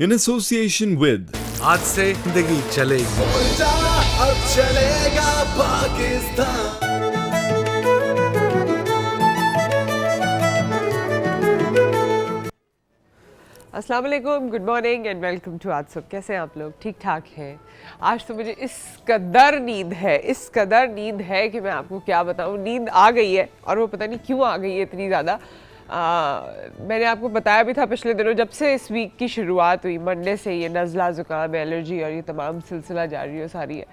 in association with आज से जिंदगी चलेगी। अब चलेगा पाकिस्तान। अस्सलाम वालेकुम, good morning and welcome to आज सुबह। कैसे हैं आप लोग? ठीक ठाक हैं? आज तो मुझे इस कदर नींद है कि मैं आपको क्या बताऊं। नींद आ गई है और वो पता नहीं क्यों आ गई है इतनी ज़्यादा। मैंने आपको बताया भी था पिछले दिनों, जब से इस वीक की शुरुआत हुई मंडे से ये नज़ला ज़ुकाम एलर्जी और ये तमाम सिलसिला जारी है सारी है।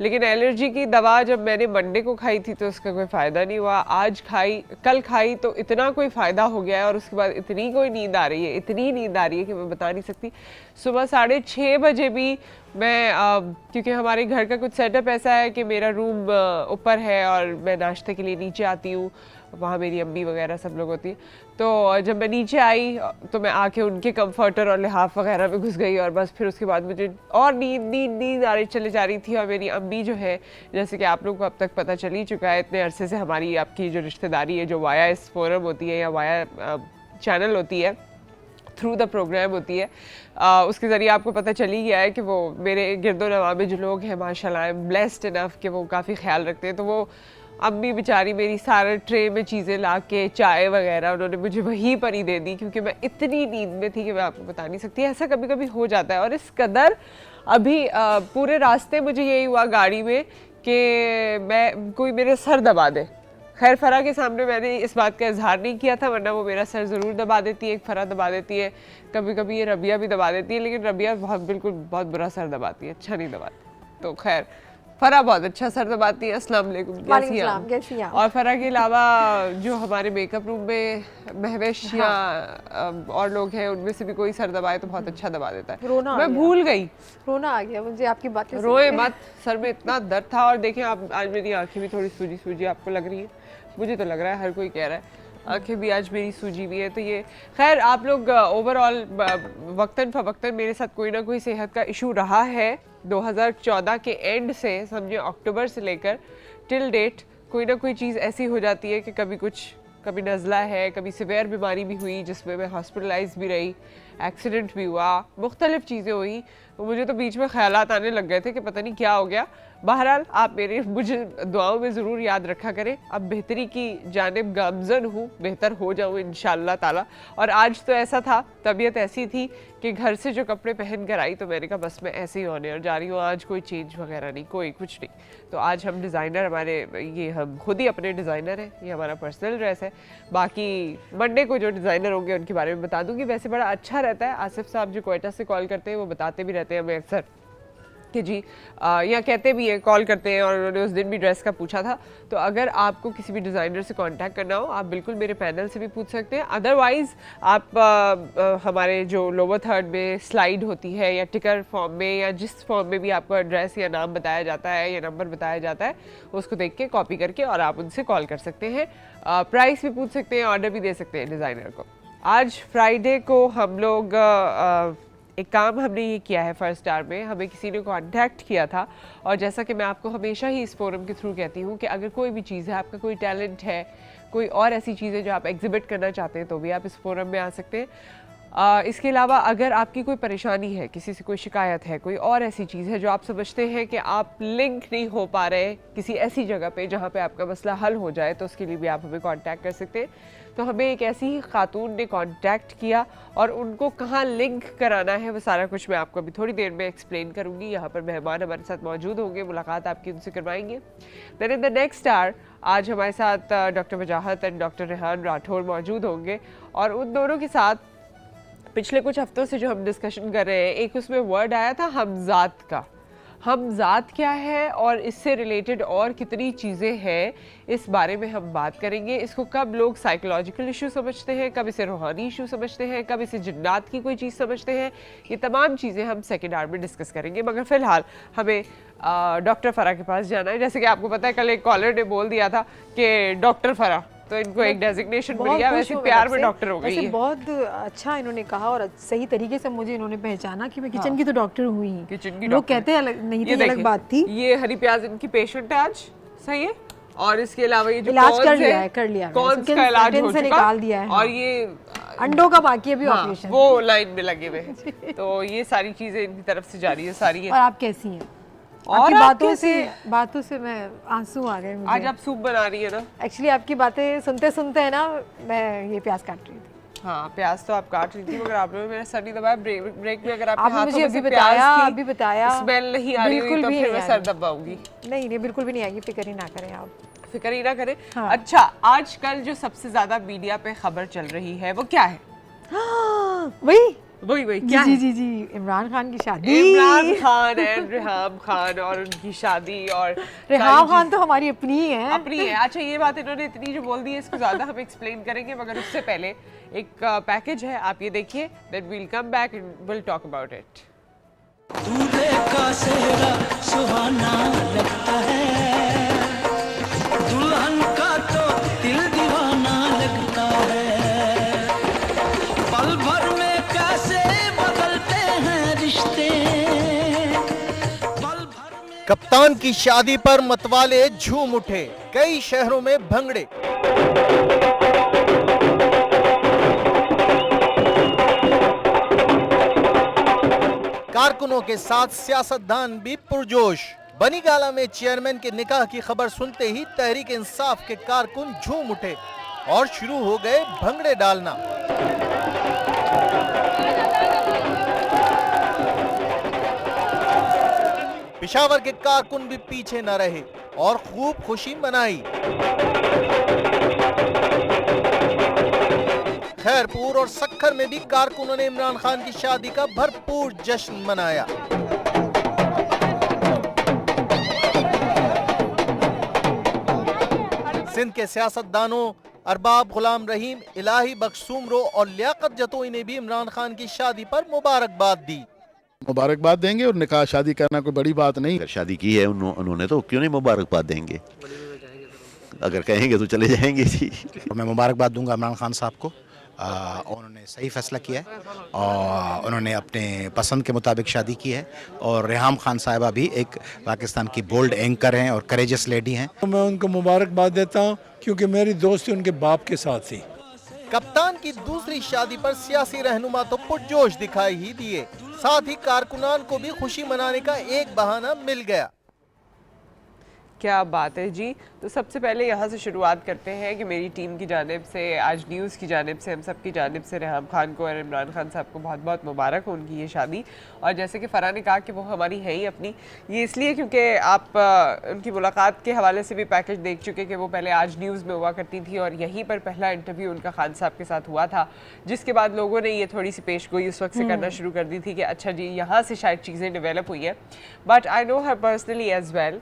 लेकिन एलर्जी की दवा जब मैंने मंडे को खाई थी तो उसका कोई फ़ायदा नहीं हुआ। आज खाई, कल खाई तो इतना कोई फ़ायदा हो गया है और उसके बाद इतनी कोई नींद आ रही है, इतनी नींद आ रही है कि मैं बता नहीं सकती। सुबह 6:30 बजे भी मैं क्योंकि हमारे घर का कुछ सेटअप ऐसा है कि मेरा रूम ऊपर है और मैं नाश्ते के लिए नीचे आती हूँ, वहाँ मेरी अम्मी वगैरह सब लोग होती है। तो जब मैं नीचे आई तो मैं आके उनके कंफर्टर और लिहाफ वगैरह में घुस गई और बस फिर उसके बाद मुझे और नींद आ रही चले जा रही थी। और मेरी अम्मी जो है, जैसे कि आप लोगों को अब तक पता चल ही चुका है, इतने अरसे से हमारी आपकी जो रिश्तेदारी है जो वाया इस फोरम होती है या वाया चैनल होती है, थ्रू द प्रोग्राम होती है, उसके ज़रिए आपको पता चल ही गया है कि वो मेरे गिरदो नवा में जो लोग हैं माशाल्लाह आई एम ब्लेस्ड इनफ कि वो काफ़ी ख्याल रखते हैं। तो वो अम्मी बेचारी मेरी सारे ट्रे में चीज़ें ला के चाय वगैरह उन्होंने मुझे वहीं पर ही दे दी, क्योंकि मैं इतनी नींद में थी कि मैं आपको बता नहीं सकती। ऐसा कभी कभी हो जाता है। और इस कदर अभी पूरे रास्ते मुझे यही हुआ गाड़ी में कि मैं कोई मेरे सर दबा दे। खैर फ़रा के सामने मैंने इस बात का इजहार नहीं किया था, वरना वो मेरा सर ज़रूर दबा देती है। एक फ़रा दबा देती है, कभी कभी ये रबिया भी दबा देती है, लेकिन रबिया बिल्कुल बहुत बुरा सर दबाती है, अच्छा नहीं दबाती। तो खैर फ़रा बहुत अच्छा सर दबाती है। अस्सलाम वालेकुम, कैसी हैं? और फ़रा के अलावा जो हमारे मेकअप रूम में महवेश या और लोग हैं, उनमें से भी कोई सर दबाए तो बहुत अच्छा दबा देता है। मैं भूल गई, रोना आ गया मुझे आपकी बातें। रोए मत, सर में इतना दर्द था। और देखें आप, आज मेरी आंखें भी थोड़ी सूजी आपको लग रही है, मुझे तो लग रहा है, हर कोई कह रहा है आंखें भी आज मेरी सूजी भी है। तो ये खैर आप लोग ओवरऑल वक्तन फवक्तन मेरे साथ कोई ना कोई सेहत का इशू रहा है। 2014 के एंड से समझे अक्टूबर से लेकर टिल डेट कोई ना कोई चीज़ ऐसी हो जाती है कि कभी नज़ला है, कभी सिवियर बीमारी भी हुई जिसमें मैं हॉस्पिटलाइज भी रही, एक्सीडेंट भी हुआ, मुख्तलिफ चीज़ें हुई। तो मुझे तो बीच में ख्यालात आने लग गए थे कि पता नहीं क्या हो गया। बहरहाल आप मुझे दुआओं में ज़रूर याद रखा करें। अब बेहतरी की जानिब गामज़न हूँ, बेहतर हो जाऊँ इंशाअल्लाह ताला। और आज तो ऐसा था, तबीयत ऐसी थी कि घर से जो कपड़े पहन कर आई तो मैंने कहा बस मैं ऐसे ही होने और जा रही हूँ, आज कोई चेंज वगैरह नहीं, कोई कुछ नहीं। तो आज हम डिज़ाइनर, हम खुद ही अपने डिज़ाइनर हैं, ये हमारा पर्सनल ड्रेस है। बाकी मंडे को जो डिज़ाइनर होंगे उनके बारे में बता दूँगी। वैसे बड़ा अच्छा रहता है, आसिफ साहब जो क्वेटा से कॉल करते हैं वो बताते भी रहते हैं हमें अक्सर कि जी या कहते भी हैं, कॉल करते हैं। और उन्होंने उस दिन भी ड्रेस का पूछा था। तो अगर आपको किसी भी डिज़ाइनर से कांटेक्ट करना हो आप बिल्कुल मेरे पैनल से भी पूछ सकते हैं। अदरवाइज़ आप हमारे जो लोअर थर्ड में स्लाइड होती है या टिकर फॉर्म में या जिस फॉर्म में भी आपको एड्रेस या नाम बताया जाता है या नंबर बताया जाता है, उसको देख के कॉपी करके और आप उनसे कॉल कर सकते हैं। प्राइस भी पूछ सकते हैं, ऑर्डर भी दे सकते हैं डिज़ाइनर को। आज फ्राइडे को हम लोग एक काम हमने ये किया है फर्स्ट स्टार में, हमें किसी ने कांटेक्ट किया था। और जैसा कि मैं आपको हमेशा ही इस फोरम के थ्रू कहती हूँ कि अगर कोई भी चीज़ है, आपका कोई टैलेंट है, कोई और ऐसी चीज़ है जो आप एग्जिबिट करना चाहते हैं, तो भी आप इस फोरम में आ सकते हैं। इसके अलावा अगर आपकी कोई परेशानी है, किसी से कोई शिकायत है, कोई और ऐसी चीज़ है जो आप समझते हैं कि आप लिंक नहीं हो पा रहे किसी ऐसी जगह पे जहाँ पे आपका मसला हल हो जाए, तो उसके लिए भी आप हमें कांटेक्ट कर सकते हैं। तो हमें एक ऐसी ही खातून ने कांटेक्ट किया और उनको कहाँ लिंक कराना है वो सारा कुछ मैं आपको अभी थोड़ी देर में एक्सप्लेन करूँगी। यहाँ पर मेहमान हमारे साथ मौजूद होंगे, मुलाकात आपकी उनसे करवाएंगे। Then in the next hour आज हमारे साथ doctor Wajahat and doctor Rehan Rathore मौजूद होंगे। और उन दोनों के साथ पिछले कुछ हफ्तों से जो हम डिस्कशन कर रहे हैं, एक उसमें वर्ड आया था हमजात का। हमजात क्या है और इससे रिलेटेड और कितनी चीज़ें हैं, इस बारे में हम बात करेंगे। इसको कब लोग साइकोलॉजिकल इशू समझते हैं, कब इसे रूहानी इशू समझते हैं, कब इसे जिन्नात की कोई चीज़ समझते हैं, ये तमाम चीज़ें हम सेकेंड आवर में डिस्कस करेंगे। मगर फ़िलहाल हमें डॉक्टर फ़रा के पास जाना है। जैसे कि आपको पता है कल एक कॉलर ने बोल दिया था कि डॉक्टर फ़रा, तो इनको एक डेजिग्नेशन मिल गया। वैसे प्यार में डॉक्टर हो गई है। बहुत अच्छा इन्होंने कहा और सही तरीके से मुझे इन्होंने पहचाना कि मैं किचन की तो डॉक्टर हुई ही। किचन की लोग कहते हैं नहीं थी, अलग बात थी। ये हरी प्याज इनकी पेशेंट है आज, सही है। और इसके अलावा ये जो इलाज कर लिया है, कौन सा इलाज हो चुका, निकाल दिया है। और ये अंडों का बाकी है अभी हाँ, ऑपरेशन। वो लाइन में लगे हुए हैं। तो ये सारी चीजें इनकी तरफ से जारी है सारी और आप कैसी हैं? और आपकी आप कैसी बातों से मैं आंसू आ गए मुझे। आज आप सूप बना रही है ना? एक्चुअली आपकी बातें सुनते सुनते है ना, मैं ये प्याज काट रही थी। हाँ, प्याज तो आप काट रही थी, मगर आपने मेरा सर नहीं दबाया। ब्रेक में अगर आपके आपने हाथों मुझे में अभी से बताया, प्याज अभी बताया, स्मेल नहीं आ रही हुई बिल्कुल तो भी फिर नहीं मैं आ सर रही। दबाऊंगी। नहीं नहीं, बिल्कुल भी नहीं आएगी, फिक्र ही ना करें आप। फिक्र ही ना करें। हाँ। अच्छा, आजकल जो सबसे ज्यादा मीडिया पे खबर चल रही है वो क्या है? वही वही जी क्या जी है? जी जी, इमरान खान की शादी। इमरान खान एंड रेहाम खान और उनकी शादी। और रेहाम खान तो हमारी अपनी ही है। अपनी है। अच्छा, ये बात इन्होंने इतनी जो बोल दी है, इसको ज्यादा हम एक्सप्लेन करेंगे, मगर उससे पहले एक पैकेज है, आप ये देखिए, then we'll come back and will talk about it. दूल्हे का सेहरा सुहाना लगता है, दुल्हन का तो दिल दीवाना लगता है, पल भर में कैसे बदलते हैं रिश्ते, पल भर में। कप्तान की शादी पर मतवाले झूम उठे, कई शहरों में भंगड़े। कारकुनों के साथ सियासतदान भी पुरजोश। बनीगाला में चेयरमैन के निकाह की खबर सुनते ही तहरीक इंसाफ के कारकुन झूम उठे और शुरू हो गए भंगड़े डालना। पेशावर के कारकुन भी पीछे न रहे और खूब खुशी मनाई। खैरपुर और सक्खर में भी कारकुनों ने इमरान खान की शादी का भरपूर जश्न मनाया। सिंध के सियासतदानों अरबाब गुलाम रहीम, इलाही बख्शूमरो और लियाकत जतोई ने भी इमरान खान की शादी पर मुबारकबाद दी। मुबारकबाद देंगे, और निकाह शादी करना कोई बड़ी बात नहीं। अगर शादी की है उन्होंने तो क्यों नहीं मुबारकबाद देंगे? अगर कहेंगे तो चले जाएंगे जी। मैं मुबारकबाद दूंगा इमरान खान साहब को। उन्होंने सही फैसला किया है और उन्होंने अपने पसंद के मुताबिक शादी की है। और रेहाम खान साहिबा भी एक पाकिस्तान की बोल्ड एंकर हैं और करेजस लेडी हैं। मैं उनको मुबारकबाद देता हूँ क्योंकि मेरी दोस्ती उनके बाप के साथ थी। कप्तान की दूसरी शादी पर सियासी रहनुमा तो पुरजोश दिखाई ही दिए, साथ ही कारकुनान को भी खुशी मनाने का एक बहाना मिल गया। क्या बात है जी। तो सबसे पहले यहाँ से शुरुआत करते हैं कि मेरी टीम की जानिब से, आज न्यूज़ की जानिब से, हम सब की जानिब से रेहाम खान को और इमरान खान साहब को बहुत बहुत मुबारक हो उनकी ये शादी। और जैसे कि फ़राह ने कहा कि वो हमारी है ही अपनी, ये इसलिए क्योंकि आप उनकी मुलाकात के हवाले से भी पैकेज देख चुके कि वो पहले आज न्यूज़ में हुआ करती थी और यहीं पर पहला इंटरव्यू उनका खान साहब के साथ हुआ था, जिसके बाद लोगों ने ये थोड़ी सी पेशगोई उस वक्त से करना शुरू कर दी थी कि अच्छा जी यहाँ से शायद चीज़ें डेवलप हुई हैं। But I know her personally as well.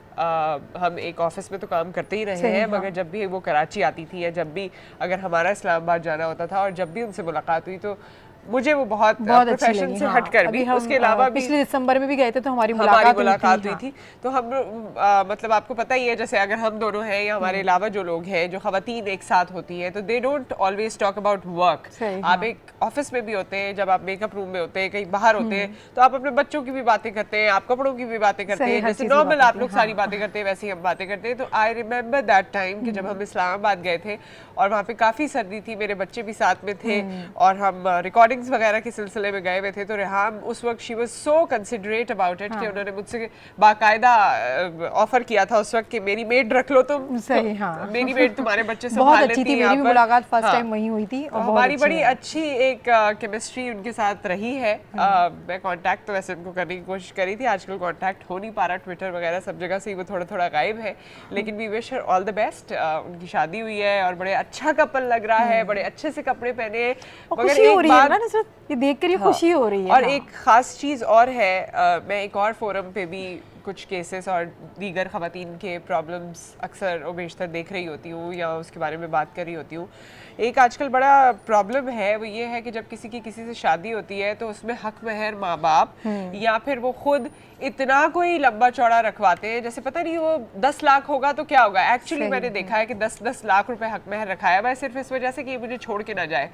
हम एक ऑफिस में तो काम करते ही रहे हैं, मगर जब भी वो कराची आती थी या जब भी अगर हमारा इस्लामाबाद जाना होता था और जब भी उनसे मुलाकात हुई तो मुझे वो बहुत प्रोफेशन से हटकर भी, उसके अलावा भी पिछले दिसंबर में भी गए थे तो हमारी मुलाकात हुई थी। तो हम मतलब आपको पता ही है, जैसे अगर हम दोनों हैं या हमारे अलावा जो लोग हैं, जो खवातीन एक साथ होती हैं, तो they don't always talk about work. आप एक ऑफिस में भी होते हैं, जब आप मेकअप रूम में होते हैं, कहीं बाहर होते हैं, तो आप अपने बच्चों की भी बातें करते हैं, आप कपड़ों की भी बातें करते हैं, जैसे नॉर्मल आप लोग सारी बातें करते हैं वैसे ही हम बातें करते हैं। तो आई रिमेम्बर दैट टाइम कि जब हम इस्लामाबाद गए थे और वहाँ पे काफ़ी सर्दी थी, मेरे बच्चे भी साथ में थे और हम रिकॉर्डिंग्स वगैरह के सिलसिले में गए हुए थे। तो रेहाम उस वक्त she was so considerate about it कि उन्होंने मुझसे बाकायदा ऑफर किया था उस वक्त कि मेरी मेड रख लो तुम। सही, हाँ। मेरी मेड तुम्हारे बच्चे संभाल लेती है। मेरी भी मुलाकात फर्स्ट टाइम वहीं हुई थी और हमारी बड़ी अच्छी एक केमिस्ट्री उनके साथ रही है। मैं कांटेक्ट तो वैसे उनको करने की कोशिश करी थी, आजकल कांटेक्ट हो नहीं पा रहा, ट्विटर वगैरह सब जगह से ही वो थोड़ा थोड़ा गायब है, लेकिन we wish her all the best. उनकी शादी हुई है और बड़े अच्छा कपल लग रहा है, बड़े अच्छे से कपड़े पहने। मगर एक बात ये देखकर ये खुशी हो रही है। और एक खास चीज़ और है, मैं एक और फोरम पे भी कुछ केसेस और दीगर ख़वातीन के प्रॉब्लम्स अक्सर और बेशतर देख रही होती हूँ या उसके बारे में बात कर रही होती हूँ। एक आजकल बड़ा प्रॉब्लम है, वो ये है कि जब किसी की किसी से शादी होती है तो उसमें हक महर माँ बाप या फिर वो खुद इतना कोई लंबा चौड़ा रखवाते हैं, जैसे पता नहीं वो 10 लाख होगा तो क्या होगा। एक्चुअली मैंने देखा है कि 10-10 लाख रुपए हक महर रखाया हुआ है सिर्फ इस वजह से कि मुझे छोड़ के ना जाए।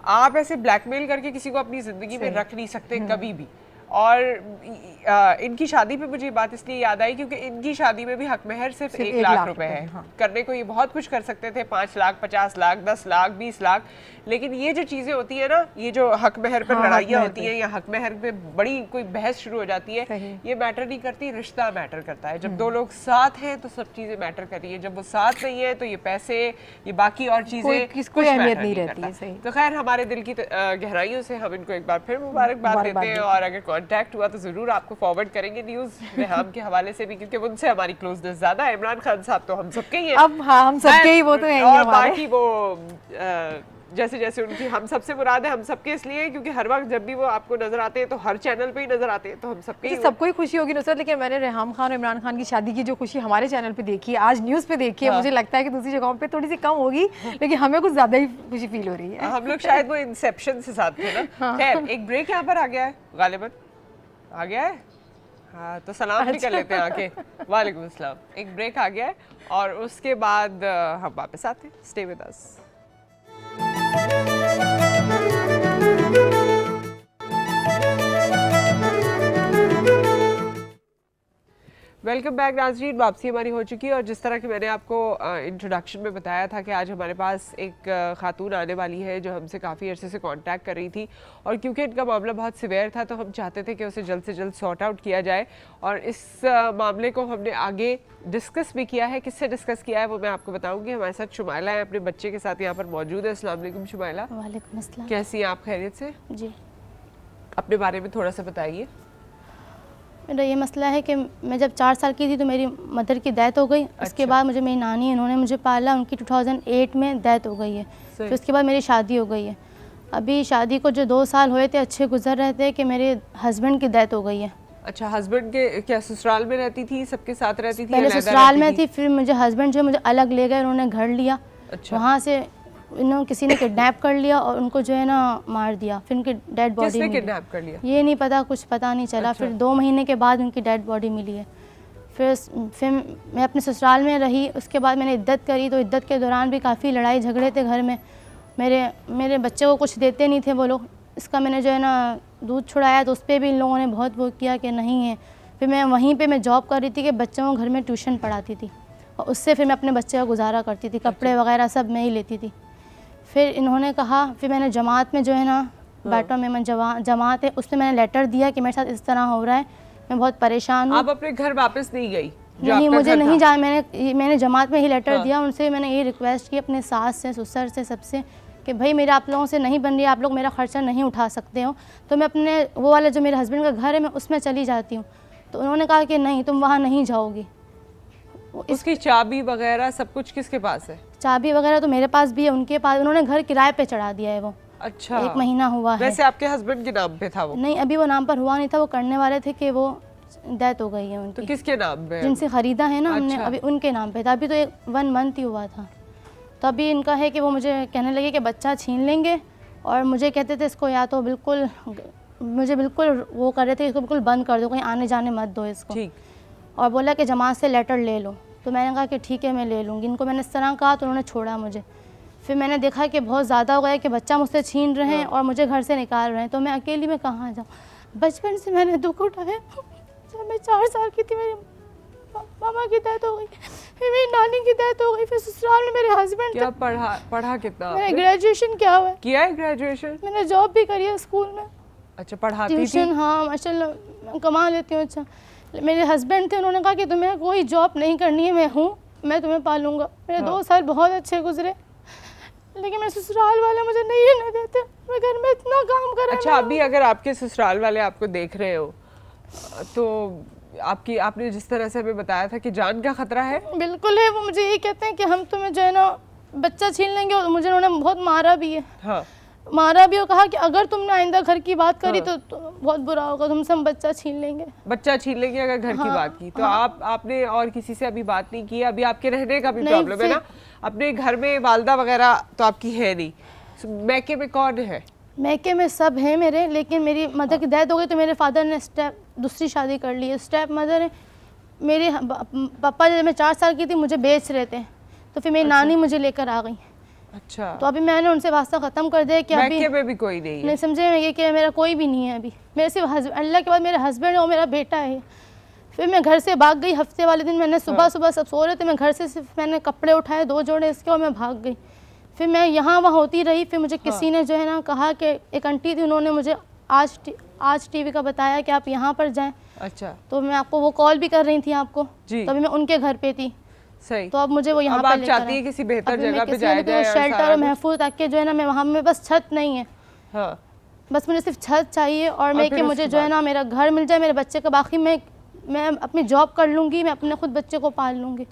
आप ऐसे ब्लैकमेल करके किसी को अपनी जिंदगी में रख नहीं सकते कभी भी। और इनकी शादी पे मुझे ये बात इसलिए याद आई क्योंकि इनकी शादी में भी हक महर सिर्फ 1 लाख रुपए है। हाँ। करने को ये बहुत कुछ कर सकते थे, 5 लाख, 50 लाख, 10 लाख, 20 लाख, लेकिन ये जो चीजें होती है ना, ये जो हक महर पर लड़ाइयाँ होती हैं या हक महर पे बड़ी कोई बहस शुरू हो जाती है, ये मैटर नहीं करती, रिश्ता मैटर करता है। जब 2 लोग साथ हैं तो सब चीजें मैटर कर रही है, जब वो साथ नहीं है तो ये पैसे, ये बाकी और चीजें किसको अहमियत नहीं रहती है। सही। तो खैर हमारे दिल की गहराइयों से हम इनको एक बार फिर मुबारकबाद देते हैं, और अगर कांटेक्ट हुआ तो जरूर आपको फॉरवर्ड करेंगे न्यूज़ रेहाम के हवाले से भी, क्योंकि उनसे हमारी क्लोजनेस ज्यादा है। इमरान खान साहब तो हम सबके ही हैं। अब हाँ, हम सबके ही, वो तो हैं ही और हमारे। बाकी वो जैसे जैसे उनकी हम सबसे मुराद है, हम सबके इसलिए क्योंकि हर वक्त जब भी वो आपको नजर आते हैं तो हर चैनल पे ही नजर आते हैं, तो हम सबके ही सबको ही खुशी होगी नुसरत, लेकिन मैंने रेहाम खान और इमरान खान की शादी की जो खुशी हमारे चैनल पे देखी है, आज न्यूज़ पे देखी है, मुझे लगता है कि दूसरी जगहों पे थोड़ी सी कम होगी, लेकिन हमें कुछ ज्यादा ही खुशी फील हो रही है। हम लोग शायद वो इंसेप्शन से साथ थे ना। खैर एक ब्रेक यहाँ पर आ गया है, गालिबन आ गया है। हाँ तो सलाम भी कर लेते हैं आके। वालेकुम अस्सलाम। एक ब्रेक आ गया है और उसके बाद हम वापस आते हैं। Stay with us. Welcome back नाज़रीन, वापसी हमारी हो चुकी है और जिस तरह की मैंने आपको इंट्रोडक्शन में बताया था कि आज हमारे पास एक खातून आने वाली है जो हमसे काफ़ी अरसे से कांटेक्ट कर रही थी, और क्योंकि इनका मामला बहुत सिवियर था तो हम चाहते थे कि उसे जल्द से जल्द सॉर्ट आउट किया जाए, और इस मामले को हमने आगे डिस्कस भी किया है। किससे डिस्कस किया है वो मैं आपको बताऊँगी। हमारे साथ शुमाइला है, अपने बच्चे के साथ यहाँ पर मौजूद है। अस्सलाम वालेकुम शुमाइला। वालेकुम अस्सलाम। कैसी हैं आप, खैरियत से? जी। अपने बारे में थोड़ा सा बताइए। मेरा ये मसला है कि मैं जब 4 साल की थी तो मेरी मदर की डेथ हो गई। उसके बाद मुझे मेरी नानी, इन्होंने मुझे पाला, उनकी 2008 में डेथ हो गई है। फिर उसके बाद मेरी शादी हो गई है। अभी शादी को जो 2 साल हुए थे अच्छे गुजर रहे थे कि मेरे हस्बैंड की डेथ हो गई है। अच्छा, हस्बैंड के क्या ससुराल में रहती थी, सबके साथ रहती थी? पहले ससुराल में थी, फिर मुझे हस्बैंड जो मुझे अलग ले गए, उन्होंने घर लिया। अच्छा। वहाँ से इन्होंने किसी ने किडनैप कर लिया और उनको जो है ना मार दिया। फिर उनकी डेड बॉडी किसने किडनैप कर लिया? ये नहीं पता, कुछ पता नहीं चला। अच्छा। फिर 2 महीने के बाद उनकी डेड बॉडी मिली है। फिर मैं अपने ससुराल में रही। उसके बाद मैंने इद्दत करी, तो इद्दत के दौरान भी काफ़ी लड़ाई झगड़े थे घर में। मेरे बच्चे को कुछ देते नहीं थे वो लोग। इसका मैंने जो है ना दूध छुड़ाया तो उस पर भी इन लोगों ने बहुत वो किया कि नहीं है। फिर मैं वहीं पे मैं जॉब कर रही थी कि बच्चों को घर में ट्यूशन पढ़ाती थी, और उससे फिर मैं अपने बच्चे का गुजारा करती थी। कपड़े वगैरह सब मैं ही लेती थी। फिर इन्होंने कहा, फिर मैंने जमात में जो है ना बैटो में जमात है, उसमें मैंने लेटर दिया कि मेरे साथ इस तरह हो रहा है, मैं बहुत परेशान हूँ। आप अपने घर वापस नहीं गई? नहीं, मुझे नहीं जाना। मैंने जमात में ही लेटर दिया। उनसे मैंने ये रिक्वेस्ट की अपने सास से, ससुर से, सबसे कि भाई मेरे आप लोगों से नहीं बन रही है, आप लोग मेरा खर्चा नहीं उठा सकते हो, तो मैं अपने वो वाला जो मेरे हस्बैंड का घर है मैं उसमें चली जाती हूँ। तो उन्होंने कहा कि नहीं, तुम वहाँ नहीं जाओगी। इसकी चाबी वगैरह सब कुछ किसके पास है? चाबी वगैरह तो मेरे पास भी है, उनके पास। उन्होंने घर किराए पे चढ़ा दिया है वो। अच्छा, 1 महीना हुआ है। वैसे आपके हस्बैंड के नाम पे था वो? नहीं, अभी वो नाम पर हुआ नहीं था। वो करने वाले थे कि वो डेथ हो गई है उनकी। तो किसके नाम पे? जिनसे ख़रीदा है ना हमने, अच्छा। अभी उनके नाम पे था। अभी तो 1 मंथ ही हुआ था। तो अभी इनका है कि वो मुझे कहने लगे कि बच्चा छीन लेंगे, और मुझे कहते थे इसको या तो बिल्कुल, मुझे बिल्कुल वो कर रहे थे इसको बिल्कुल बंद कर दो, कहीं आने जाने मत दो इसको। ठीक। और बोला कि जमात से लेटर ले लो। तो मैंने कहा कि ठीक है मैं ले लूँगी। इनको मैंने इस तरह कहा तो उन्होंने छोड़ा मुझे। फिर मैंने देखा कि बहुत ज़्यादा हो गया कि बच्चा मुझसे छीन रहे हैं और मुझे घर से निकाल रहे हैं, तो मैं अकेली में कहाँ जाऊँ। बचपन से मैंने दुख उठाया। जब मैं 4 साल की थी मेरी मामा की डेथ हो गई, फिर मेरी नानी की डेथ हो गई, फिर ससुराल में मेरे हस्बैंड। क्या पढ़ा कितना? मैंने ग्रेजुएशन किया हुआ है। किया है ग्रेजुएशन? मैंने जॉब भी करी है स्कूल में। अच्छा, पढ़ाती थी? ट्यूशन, हाँ माशाल्लाह कमा लेती हूँ। अच्छा, मेरे हस्बैंड थे, उन्होंने कहा कि तुम्हें कोई जॉब नहीं करनी है, मैं हूँ, मैं तुम्हें पालूंगा। मेरे 2 साल बहुत अच्छे गुजरे, लेकिन मेरे ससुराल वाले मुझे नहीं रहने देते। मैं घर में इतना काम कर रहा। अच्छा, अभी अगर आपके ससुराल वाले आपको देख रहे हो तो आपने जिस तरह से हमें बताया था कि जान का खतरा है? बिल्कुल है। वो मुझे यही कहते हैं कि हम तुम्हें जो है ना बच्चा छीन लेंगे, और मुझे उन्होंने बहुत मारा भी है। हाँ, मारा भी, और कहा कि अगर तुमने आइंदा घर की बात करी तो बहुत बुरा होगा, तुमसे हम बच्चा छीन लेंगे। बच्चा छीन लेंगे अगर घर की बात की तो? आपने और किसी से अभी बात नहीं की? अभी आपके रहने का भी प्रॉब्लम है ना, अपने घर में वालदा वगैरह तो आपकी है नहीं, मैके में कौन है? मैके में सब हैं मेरे, लेकिन मेरी मदर की डेथ हो गई तो मेरे फादर ने दूसरी शादी कर ली है। स्टेप मदर है मेरे पापा। जब मैं 4 साल की थी मुझे बेच रहे थे, तो फिर मेरी नानी मुझे लेकर आ गई। अच्छा, तो अभी मैंने उनसे वास्ता ख़त्म कर दिया कि अभी मैके में भी कोई नहीं है। नहीं समझे मैं कि मेरा कोई भी नहीं है अभी, मेरे सिर्फ अल्लाह के बाद मेरे हस्बैंड है और मेरा बेटा है। फिर मैं घर से भाग गई। हफ्ते वाले दिन मैंने सुबह सुबह सब सो रहे थे, मैं घर से सिर्फ मैंने कपड़े उठाए 2 जोड़े इसके और मैं भाग गई। फिर मैं यहाँ वहाँ होती रही। फिर मुझे किसी ने जो है ना कहा कि एक आंटी थी, उन्होंने मुझे आज टीवी का बताया कि आप यहाँ पर जाएं। अच्छा, तो मैं आपको वो कॉल भी कर रही थी आपको, जी। तभी मैं उनके घर पे थी। सही। तो अब मुझे वो यहाँ अब पर आप लेकर चाहती आए। है किसी बेहतर अभी मैं जगह पे किसी जाया जगह जाए और शेल्टर सारा और कुछ- महफूज ताकि जो है ना मैं वहाँ में बस छत नहीं है, हाँ, बस मुझे सिर्फ छत चाहिए और मैं फिर कि उसके मुझे जो है ना मेरा घर मिल जाए, मेरे बच्चे का, बाकी मैं अपनी जॉब कर लूँगी, मैं अपने खुद बच्चे को पाल लूँगी।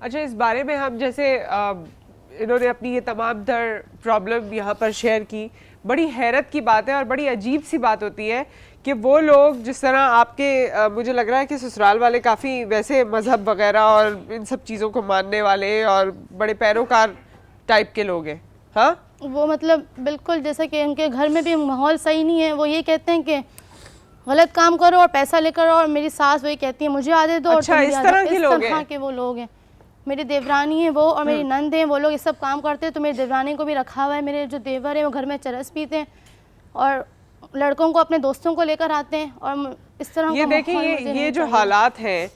अच्छा, इस बारे में हम जैसे इन्होंने अपनी ये तमाम तर प्रॉब्लम यहाँ पर शेयर की। बड़ी हैरत की बात है और बड़ी अजीब सी बात होती है कि वो लोग जिस तरह आपके मुझे लग रहा है कि ससुराल वाले काफ़ी वैसे मज़हब वगैरह और इन सब चीज़ों को मानने वाले और बड़े पैरोकार टाइप के लोग हैं। हाँ, वो मतलब बिल्कुल जैसे कि उनके घर में भी माहौल सही नहीं है। वो ये कहते हैं कि गलत काम करो और पैसा लेकर आओ, और मेरी सास वही कहती है मुझे आदे दो। अच्छा, और इस तरह के लोग हैं? के वो लोग हैं। मेरी देवरानी है वो और मेरी नंद है, वो लोग ये सब काम करते हैं। तो मेरी देवरानी को भी रखा हुआ है। मेरे जो देवर है वो घर में चरस पीते हैं और लड़कों को अपने दोस्तों को लेकर आते हैं और इस तरह ये का देखिए माहौल मुझे ये नहीं जो चाहिए। हालात हैं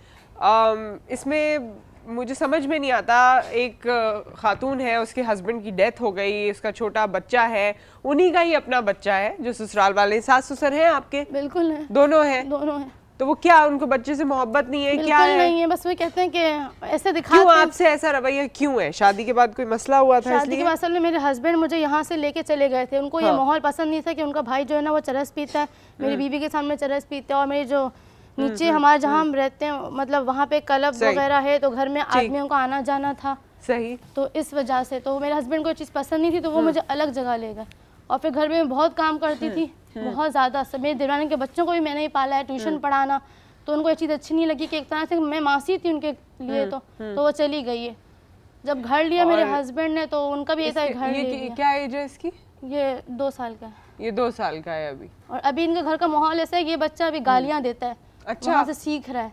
इसमें मुझे समझ में नहीं आता। एक खातून है, उसके हस्बैंड की डेथ हो गई, उसका छोटा बच्चा है, उन्हीं का ही अपना बच्चा है जो ससुराल वाले। सास ससुर हैं आपके? बिल्कुल है, दोनों हैं। दोनों हैं। तो वो क्या उनको बच्चे से मोहब्बत नहीं है? क्या बिल्कुल है? नहीं है, बस वो कहते हैं कि ऐसे दिखाते क्यों हैं। आपसे ऐसा रवैया क्यों है? शादी के बाद कोई मसला हुआ था शादी इसलिए? के असल में मेरे हस्बैंड मुझे यहाँ से लेके चले गए थे। उनको ये माहौल पसंद नहीं था कि उनका भाई जो है ना वो चरस पीता है, मेरी बीवी के सामने चरस पीता है, और मेरी जो नीचे हमारे जहाँ हम रहते हैं मतलब वहाँ पे क्लब वगैरह है, तो घर में आदमियों का आना जाना था। सही। तो इस वजह से तो मेरे हस्बैंड को ये चीज़ पसंद नहीं थी, तो वो मुझे अलग जगह ले गए। और फिर घर में बहुत काम करती थी, बहुत ज़्यादा। सब मेरी देवरानी के बच्चों को भी मैंने ही पाला है, ट्यूशन पढ़ाना। तो उनको ये चीज़ अच्छी नहीं लगी कि एक तरह से मैं मासी थी उनके लिए। तो वो चली गई है। जब घर लिया मेरे हस्बैंड ने, तो उनका भी ऐसा घर ले लिया। क्या एज है इसकी? ये 2 साल का है। ये 2 साल का है अभी। और अभी इनके घर का माहौल ऐसा है कि ये बच्चा अभी गालियाँ देता है। अच्छा। वहाँ से सीख रहा है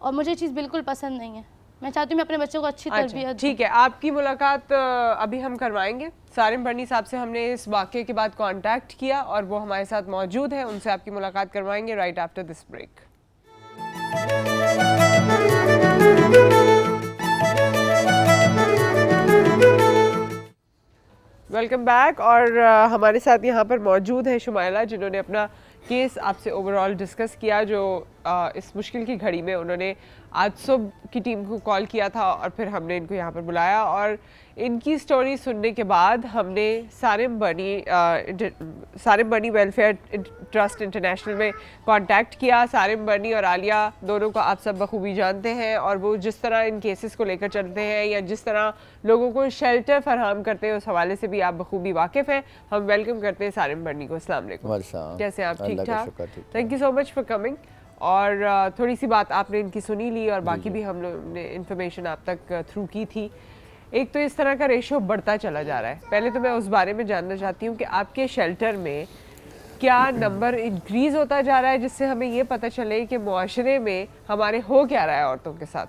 और मुझे ये चीज़ बिल्कुल पसंद नहीं है। मैं चाहती हूँ मैं अपने बच्चों को अच्छी तरबियत। ठीक है, आपकी मुलाकात अभी हम करवाएंगे। सारिम बर्नी साहब से हमने इस वाक़े के बाद कांटेक्ट किया और वो हमारे साथ मौजूद हैं। उनसे आपकी मुलाकात करवाएंगे right after this break. Welcome back. और हमारे साथ यहाँ पर मौजूद है शुमाइला, जिन्होंने अपना केस आपसे ओवरऑल डिस्कस किया। जो इस मुश्किल की घड़ी में उन्होंने आज सुबह की टीम को कॉल किया था और फिर हमने इनको यहाँ पर बुलाया और इनकी स्टोरी सुनने के बाद हमने सारिम बर्नी वेलफेयर ट्रस्ट इंटरनेशनल में कांटेक्ट किया। सारिम बर्नी और आलिया दोनों को आप सब बखूबी जानते हैं और वो जिस तरह इन केसेस को लेकर चलते हैं या जिस तरह लोगों को शेल्टर फराहम करते हैं उस हवाले से भी आप बखूबी वाकिफ़ हैं। हम वेलकम करते हैं सारिम बर्नी को। अस्सलाम वालेकुम। कैसे आप? ठीक ठाक। Thank you so much for coming. और थोड़ी सी बात आपने इनकी सुनी ली और बाकी भी हम लोग ने इन्फॉर्मेशन आप तक थ्रू की थी। एक तो इस तरह का रेशो बढ़ता चला जा रहा है। पहले तो मैं उस बारे में जानना चाहती हूँ कि आपके शेल्टर में क्या नंबर इंक्रीज़ होता जा रहा है, जिससे हमें ये पता चले कि मुआशरे में हमारे हो क्या रहा है औरतों के साथ।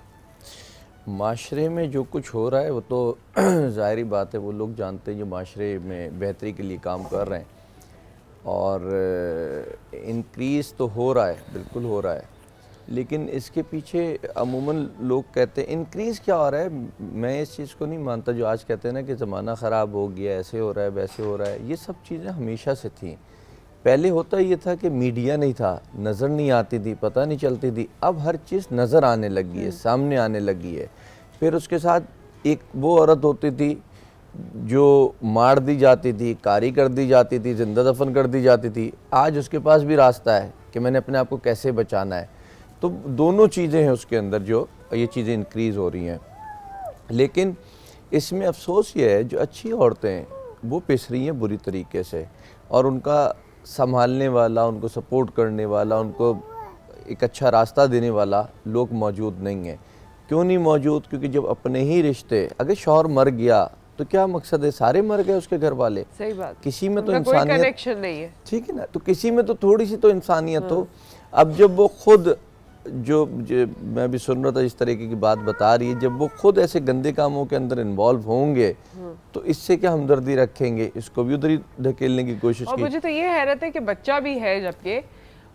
माशरे में जो कुछ हो रहा है वो तो ज़ाहिरी बात है, वो लोग जानते हैं जो माशरे में बेहतरी के लिए काम कर रहे हैं। और इंक्रीज़ तो हो रहा है, बिल्कुल हो रहा है, लेकिन इसके पीछे अमूमन लोग कहते हैं इंक्रीज़ क्या हो रहा है। मैं इस चीज़ को नहीं मानता जो आज कहते हैं ना कि ज़माना ख़राब हो गया, ऐसे हो रहा है वैसे हो रहा है। ये सब चीज़ें हमेशा से थी। पहले होता ये था कि मीडिया नहीं था, नज़र नहीं आती थी, पता नहीं चलती थी। अब हर चीज़ नज़र आने लगी है, सामने आने लगी है। फिर उसके साथ एक वो औरत होती थी जो मार दी जाती थी, कारी कर दी जाती थी, जिंदा दफन कर दी जाती थी। आज उसके पास भी रास्ता है कि मैंने अपने आप को कैसे बचाना है। तो दोनों चीज़ें हैं उसके अंदर, जो ये चीज़ें इंक्रीज़ हो रही हैं। लेकिन इसमें अफसोस ये है जो अच्छी औरतें हैं वो पिस रही हैं बुरी तरीके से, और उनका संभालने वाला, उनको सपोर्ट करने वाला, उनको एक अच्छा रास्ता देने वाला लोग मौजूद नहीं हैं। क्यों नहीं मौजूद? क्योंकि जब अपने ही रिश्ते, अगर शौहर मर गया तो क्या मकसद है, सारे मर गए उसके घर वाले। सही बात। किसी में तो कोई इंसानियत कनेक्शन नहीं है, ठीक है ना, तो किसी में तो थोड़ी सी तो इंसानियत हो। अब जब वो खुद जो मैं भी सुन रहा था इस तरीके की बात बता रही है, जब वो खुद ऐसे गंदे कामों के अंदर इन्वॉल्व होंगे तो इससे क्या हमदर्दी रखेंगे, इसको भी उधर ही धकेलने की कोशिश और की। मुझे तो ये हैरत है कि बच्चा भी है जबकि,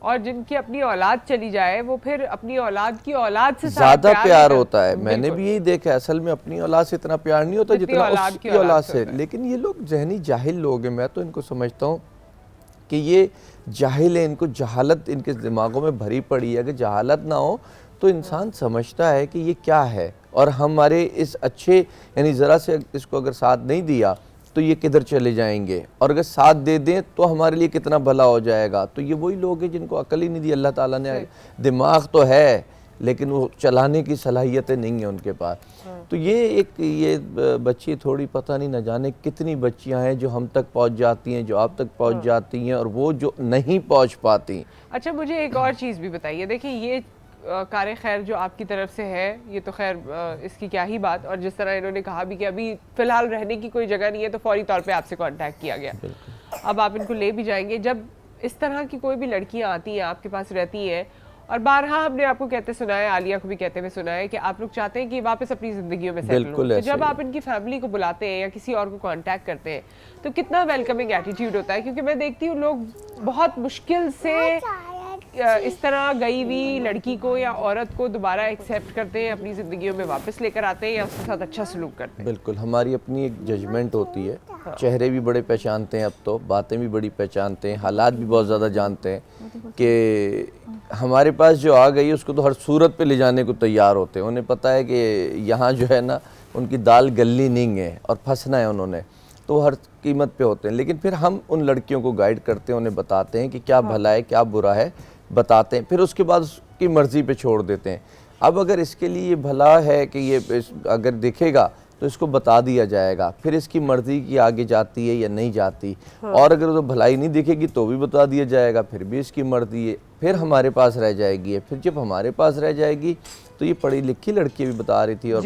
और जिनकी अपनी औलाद चली जाए वो फिर अपनी औलाद की औलाद से ज्यादा प्यार होता है। मैंने भी यही देखा है, असल में अपनी औलाद से इतना प्यार नहीं होता जितना उसकी औलाद से। लेकिन ये लोग जहनी जाहिल लोग हैं, मैं तो इनको समझता हूँ कि ये जाहिल है, इनको जहालत इनके दिमागों में भरी पड़ी है। अगर जहालत ना हो तो इंसान समझता है कि ये क्या है, और हमारे इस अच्छे यानी ज़रा से इसको अगर साथ नहीं दिया तो ये किधर चले जाएंगे, और अगर साथ दे दें तो हमारे लिए कितना भला हो जाएगा। तो ये वही लोग हैं जिनको अकल ही नहीं दी अल्लाह ताला ने। दिमाग तो है लेकिन वो चलाने की सलाहियतें नहीं है उनके पास। तो ये बच्ची थोड़ी, पता नहीं न जाने कितनी बच्चियां हैं जो हम तक पहुंच जाती हैं, जो आप तक पहुंच जाती हैं, और वो जो नहीं पहुंच पाती। अच्छा, मुझे एक और चीज़ भी बताइए। देखिए, ये कार खैर जो आपकी तरफ से है, ये तो खैर इसकी क्या ही बात, और जिस तरह इन्होंने कहा भी कि अभी फ़िलहाल रहने की कोई जगह नहीं है तो फौरी तौर पे आपसे कांटेक्ट किया गया। अब आप इनको ले भी जाएंगे। जब इस तरह की कोई भी लड़कियां आती हैं आपके पास रहती हैं, और बारहा हमने आपको कहते सुना है, आलिया को भी कहते हुए सुना है कि आप लोग चाहते हैं कि वापस अपनी ज़िंदगियों में सेटल हो, तो जब आप इनकी फैमिली को बुलाते हैं या किसी और को कांटेक्ट करते हैं तो कितना वेलकमिंग एटीट्यूड होता है? क्योंकि मैं देखती हूँ लोग बहुत मुश्किल से इस तरह गई हुई लड़की को या औरत को दोबारा एक्सेप्ट करते हैं, अपनी ज़िंदगियों में वापस लेकर आते हैं या उसके साथ अच्छा सलूक करते हैं। बिल्कुल, हमारी अपनी एक जजमेंट होती है। चेहरे भी बड़े पहचानते हैं, अब तो बातें भी बड़ी पहचानते हैं, हालात भी बहुत ज़्यादा जानते हैं कि हमारे पास जो आ गई उसको तो हर सूरत पे ले जाने को तैयार होते हैं। उन्हें पता है कि यहाँ जो है ना उनकी दाल गली नहीं है और फंसना है उन्होंने, तो हर कीमत पे होते हैं। लेकिन फिर हम उन लड़कियों को गाइड करते हैं, उन्हें बताते हैं कि क्या भला है क्या बुरा है, बताते हैं, फिर उसके बाद उसकी मर्ज़ी पे छोड़ देते हैं। अब अगर इसके लिए ये भला है कि ये अगर दिखेगा तो इसको बता दिया जाएगा, फिर इसकी मर्ज़ी की आगे जाती है या नहीं जाती। और अगर तो भलाई नहीं दिखेगी तो भी बता दिया जाएगा, फिर भी इसकी मर्ज़ी है, फिर हमारे पास रह जाएगी। फिर जब हमारे पास रह जाएगी तो ये पढ़ी लिखी लड़की भी बता रही थी और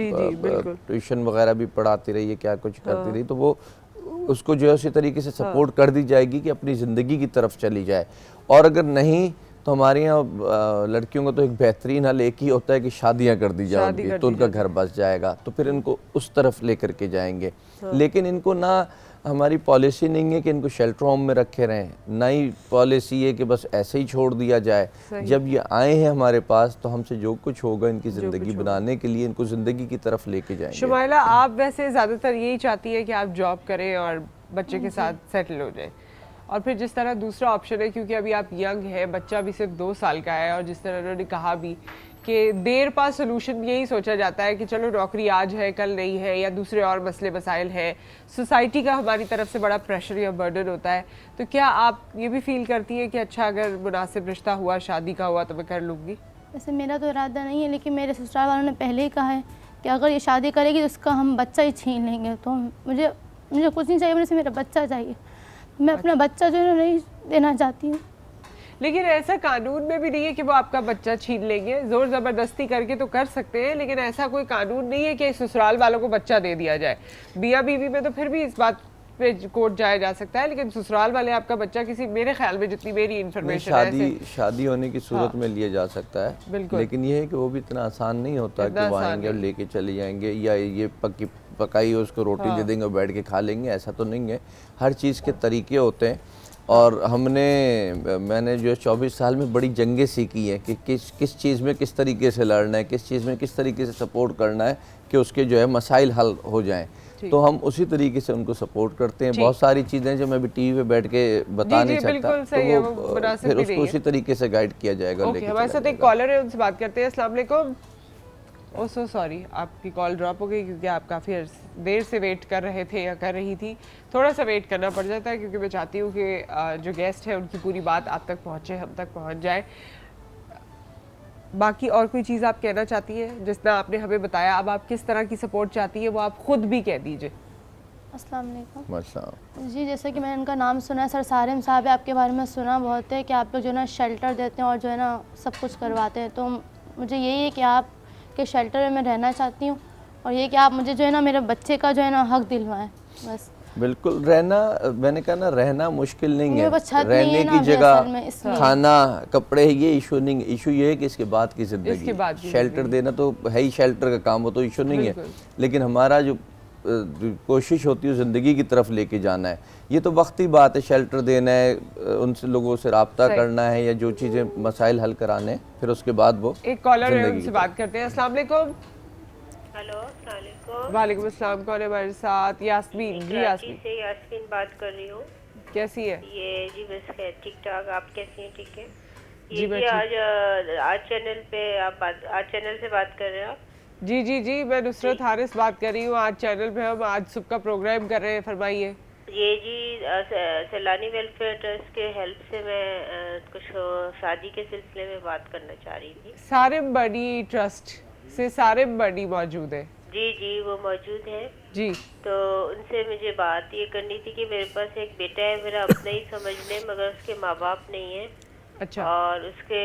ट्यूशन वगैरह भी पढ़ाती रही है, क्या कुछ करती रही, तो वो उसको जो है उसी तरीके से सपोर्ट कर दी जाएगी कि अपनी ज़िंदगी की तरफ चली जाए। और अगर नहीं तो हमारे यहाँ लड़कियों का तो एक बेहतरीन हल एक ही होता है कि शादियाँ कर दी जाएंगी तो उनका घर बस जाएगा, तो फिर इनको उस तरफ लेकर के जाएंगे। लेकिन इनको ना, हमारी पॉलिसी नहीं है कि इनको शेल्टर होम में रखे रहें, ना ही पॉलिसी है कि बस ऐसे ही छोड़ दिया जाए। जब ये आए हैं हमारे पास तो हमसे जो कुछ होगा इनकी ज़िंदगी बनाने के लिए इनको ज़िंदगी की तरफ लेके जाएंगे। शुमाइला, आप वैसे ज़्यादातर यही चाहती है कि आप जॉब करें और बच्चे के साथ सेटल हो जाए, और फिर जिस तरह दूसरा ऑप्शन है, क्योंकि अभी आप यंग हैं, बच्चा भी सिर्फ 2 साल का है, और जिस तरह उन्होंने कहा भी कि देर पास सोल्यूशन यही सोचा जाता है कि चलो नौकरी आज है कल नहीं है, या दूसरे और मसले मसाइल हैं, सोसाइटी का हमारी तरफ से बड़ा प्रेशर या बर्डन होता है। तो क्या आप ये भी फील करती है कि अच्छा अगर मुनासिब रिश्ता हुआ, शादी का हुआ, तो मैं कर लूँगी? वैसे मेरा तो इरादा नहीं है, लेकिन मेरे ससुराल वालों ने पहले ही कहा है कि अगर ये शादी करेगी तो उसका हम बच्चा ही छीन लेंगे। तो मुझे कुछ नहीं चाहिए, मुझे मेरा बच्चा चाहिए। मैं अपना बच्चा जो है नहीं देना चाहती हूँ। लेकिन ऐसा कानून में भी नहीं है कि वो आपका बच्चा छीन लेंगे, जोर ज़बरदस्ती करके तो कर सकते हैं, लेकिन ऐसा कोई कानून नहीं है कि ससुराल वालों को बच्चा दे दिया जाए। मियाँ बीवी में तो फिर भी इस बात पे कोर्ट जाया जा सकता है, लेकिन ससुराल वाले आपका बच्चा किसी, मेरे ख्याल में जितनी मेरी इन्फॉर्मेशन है, शादी होने की सूरत में लिया जा सकता है, लेकिन ये है कि वो भी इतना आसान नहीं होता कि वो आएंगे और लेके चले जाएंगे, या ये पकाई उसको रोटी दे देंगे और बैठ के खा लेंगे, ऐसा तो नहीं है। हर चीज़ के तरीके होते हैं, और मैंने जो है 24 साल में बड़ी जंगें सीखी हैं कि किस चीज़ में किस तरीके से लड़ना है, किस चीज़ में किस तरीके से सपोर्ट करना है कि उसके जो है मसाइल हल हो जाएं। तो हम उसी तरीके से उनको सपोर्ट करते हैं। बहुत सारी चीज़ें जो मैं भी टीवी पे बैठ के बता नहीं सकता, तो वो फिर उसको उसी तरीके से गाइड किया जाएगा। हमारे साथ एक कॉलर है, उनसे बात करते हैं। अस्सलाम वालेकुम। ओह सो सॉरी, आपकी कॉल ड्रॉप हो गई क्योंकि आप काफ़ी देर से वेट कर रहे थे या कर रही थी। थोड़ा सा वेट करना पड़ जाता है क्योंकि मैं चाहती हूँ कि जो गेस्ट है उनकी पूरी बात आप तक पहुँचे, हम तक पहुँच जाए। बाकी और कोई चीज़ आप कहना चाहती हैं? जिस तरह आपने हमें बताया, अब आप किस तरह की सपोर्ट चाहती है वो आप खुद भी कह दीजिए। अस्सलाम वालेकुम जी, जैसे कि मैंने इनका नाम सुना है, सर सारिम साहब है, आपके बारे में सुना बहुत है कि आप लोग जो है ना शेल्टर देते हैं और जो है ना सब कुछ करवाते हैं। तो मुझे यही है कि आप के शेल्टर में मैं रहना चाहती हूँ, और ये कि आप मुझे जो है ना मेरे बच्चे का जो है ना हक दिलवाएं बस। बिल्कुल रहना, मैंने कहा ना, रहना मुश्किल नहीं है, मेरे पास छत नहीं रहने है ना की अभी असल जगह, में, इसलिए। खाना, कपड़े, ये इशू नहीं है। इशू ये है कि इसके बाद की इसके ज़िंदगी, बाद की शेल्टर ज़िंदगी। देना तो है ही, शेल्टर का काम हो तो इशू नहीं है, बिल्कुल। लेकिन हमारा जो कोशिश होती है ज़िंदगी की तरफ लेके जाना है। ये तो वक्ती बात है, शेल्टर देना है, उनसे लोगों से रब्ता सही। करना है या जो चीज़ें मसाइल हल कराने हैं, फिर उसके बाद वो एक कॉलर है, ज़िंदगी उनसे की बात करते हैं। अस्सलाम वालेकुम। हेलो, अस्सलाम वालेकुम। वालेकुम अस्सलाम। कौन है हमारे साथ? यास्मीन जी। कराची यास्मीन से यास्मीन बात कर रही हूँ। कैसी है? ये जी बस है, ठीक ठाक। आप कैसी हैं? ठीक है। जी, ये मैं जी ठीक। आज चैनल पे आज चैनल से बात कर रहे हैं आप? जी जी जी, मैं नुसरत हारिस बात कर रही हूँ। आज चैनल पे हम आज सुबह का प्रोग्राम कर रहे हैं, फरमाइए। ये जी सैलानी वेलफेयर ट्रस्ट के हेल्प से मैं कुछ शादी के सिलसिले में बात करना चाह रही थी। सारिम बड़ी ट्रस्ट से सारिम बड़ी मौजूद है। जी जी, वो मौजूद है जी। तो उनसे मुझे बात ये करनी थी कि मेरे पास एक बेटा है, मेरा अपना ही समझ लें, मगर उसके माँ बाप नहीं है। अच्छा। और उसके